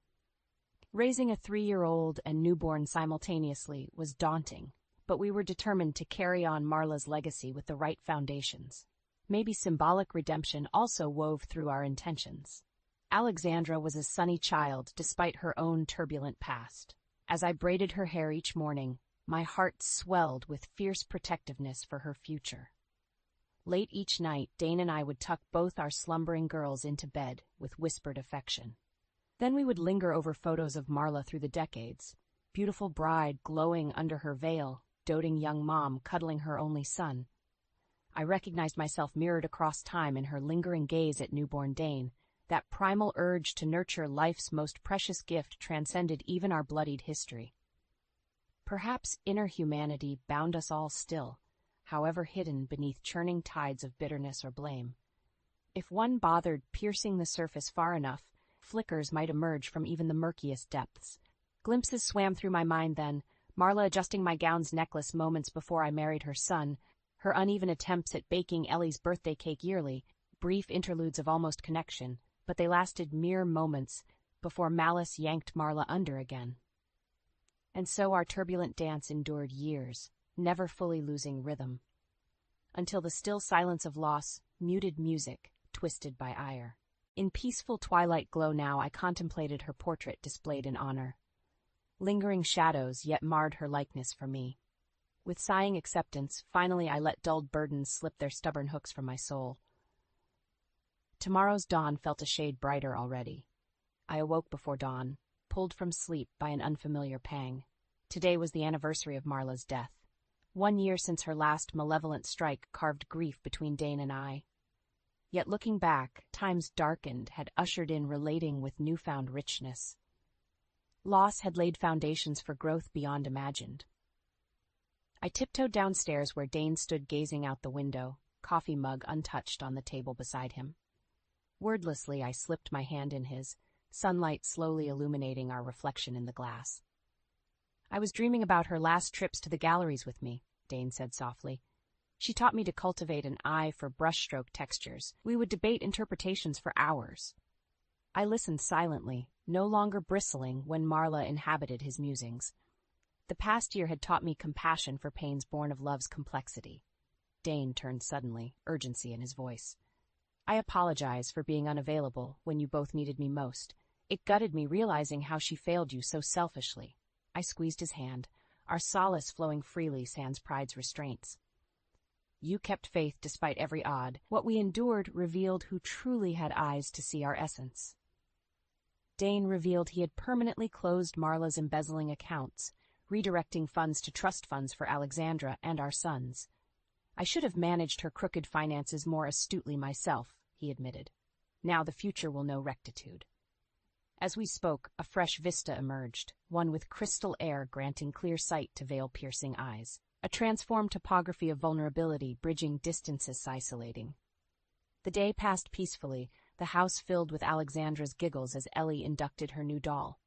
Raising a 3-year-old and newborn simultaneously was daunting, but we were determined to carry on Marla's legacy with the right foundations. Maybe symbolic redemption also wove through our intentions. Alexandra was a sunny child despite her own turbulent past. As I braided her hair each morning, my heart swelled with fierce protectiveness for her future. Late each night, Dane and I would tuck both our slumbering girls into bed with whispered affection. Then we would linger over photos of Marla through the decades, beautiful bride glowing under her veil, doting young mom cuddling her only son. I recognized myself mirrored across time in her lingering gaze at newborn Dane. That primal urge to nurture life's most precious gift transcended even our bloodied history. Perhaps inner humanity bound us all still, however hidden beneath churning tides of bitterness or blame. If one bothered piercing the surface far enough, flickers might emerge from even the murkiest depths. Glimpses swam through my mind then, Marla adjusting my gown's necklace moments before I married her son, her uneven attempts at baking Ellie's birthday cake yearly, brief interludes of almost connection, but they lasted mere moments before malice yanked Marla under again. And so our turbulent dance endured years, never fully losing rhythm, until the still silence of loss, muted music, twisted by ire. In peaceful twilight glow now I contemplated her portrait displayed in honor. Lingering shadows yet marred her likeness for me. With sighing acceptance, finally I let dulled burdens slip their stubborn hooks from my soul. Tomorrow's dawn felt a shade brighter already. I awoke before dawn, pulled from sleep by an unfamiliar pang. Today was the anniversary of Marla's death. 1 year since her last malevolent strike carved grief between Dane and I. Yet looking back, times darkened had ushered in relating with newfound richness. Loss had laid foundations for growth beyond imagined. I tiptoed downstairs where Dane stood gazing out the window, coffee mug untouched on the table beside him. Wordlessly, I slipped my hand in his, sunlight slowly illuminating our reflection in the glass. I was dreaming about her last trips to the galleries with me, Dane said softly. She taught me to cultivate an eye for brushstroke textures. We would debate interpretations for hours. I listened silently, no longer bristling when Marla inhabited his musings. The past year had taught me compassion for pains born of love's complexity. Dane turned suddenly, urgency in his voice. I apologize for being unavailable when you both needed me most. It gutted me realizing how she failed you so selfishly. I squeezed his hand, our solace flowing freely sans pride's restraints. You kept faith despite every odd. What we endured revealed who truly had eyes to see our essence. Dane revealed he had permanently closed Marla's embezzling accounts, redirecting funds to trust funds for Alexandra and our sons. I should have managed her crooked finances more astutely myself, he admitted. Now the future will know rectitude. As we spoke, a fresh vista emerged, one with crystal air granting clear sight to veil-piercing eyes. A transformed topography of vulnerability, bridging distances isolating. The day passed peacefully, the house filled with Alexandra's giggles as Ellie inducted her new doll.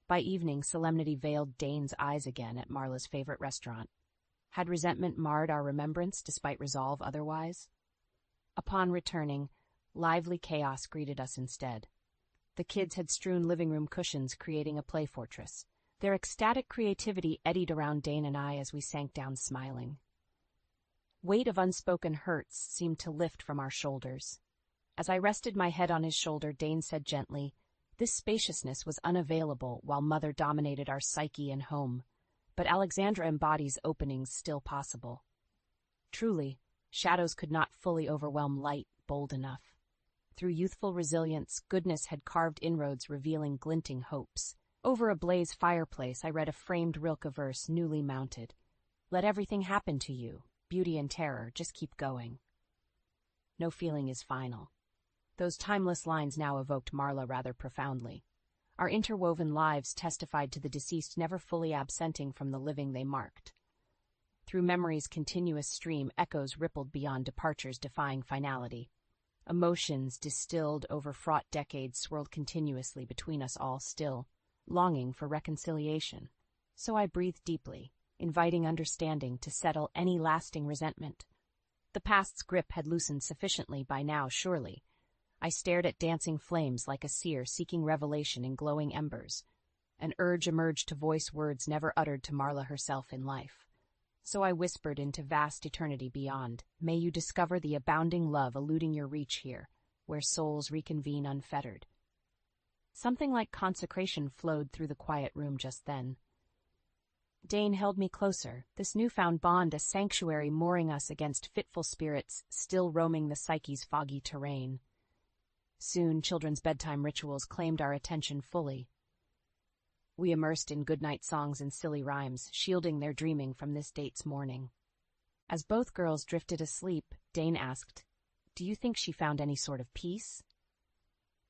By evening, solemnity veiled Dane's eyes again at Marla's favorite restaurant. Had resentment marred our remembrance despite resolve otherwise? Upon returning, lively chaos greeted us instead. The kids had strewn living room cushions, creating a play fortress. Their ecstatic creativity eddied around Dane and I as we sank down smiling. Weight of unspoken hurts seemed to lift from our shoulders. As I rested my head on his shoulder, Dane said gently, "This spaciousness was unavailable while Mother dominated our psyche and home, but Alexandra embodies openings still possible. Truly, shadows could not fully overwhelm light bold enough. Through youthful resilience, goodness had carved inroads revealing glinting hopes. Over a blaze fireplace, I read a framed Rilke verse newly mounted. Let everything happen to you, beauty and terror, just keep going. No feeling is final." Those timeless lines now evoked Marla rather profoundly. Our interwoven lives testified to the deceased never fully absenting from the living they marked. Through memory's continuous stream, echoes rippled beyond departures defying finality. Emotions distilled over fraught decades swirled continuously between us all still, longing for reconciliation. So I breathed deeply, inviting understanding to settle any lasting resentment. The past's grip had loosened sufficiently by now, surely. I stared at dancing flames like a seer seeking revelation in glowing embers. An urge emerged to voice words never uttered to Marla herself in life. So I whispered into vast eternity beyond, "May you discover the abounding love eluding your reach here, where souls reconvene unfettered." Something like consecration flowed through the quiet room just then. Dane held me closer, this newfound bond a sanctuary mooring us against fitful spirits still roaming the psyche's foggy terrain. Soon, children's bedtime rituals claimed our attention fully. We immersed in goodnight songs and silly rhymes, shielding their dreaming from this date's morning. As both girls drifted asleep, Dane asked, "Do you think she found any sort of peace?"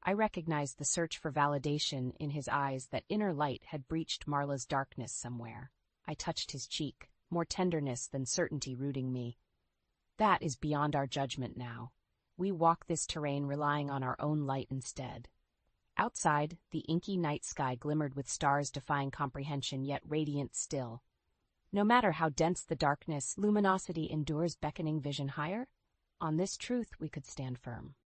I recognized the search for validation in his eyes, that inner light had breached Marla's darkness somewhere. I touched his cheek, more tenderness than certainty rooting me. That is beyond our judgment now. We walk this terrain relying on our own light instead. Outside, the inky night sky glimmered with stars defying comprehension, yet radiant still. No matter how dense the darkness, luminosity endures, beckoning vision higher. On this truth we could stand firm.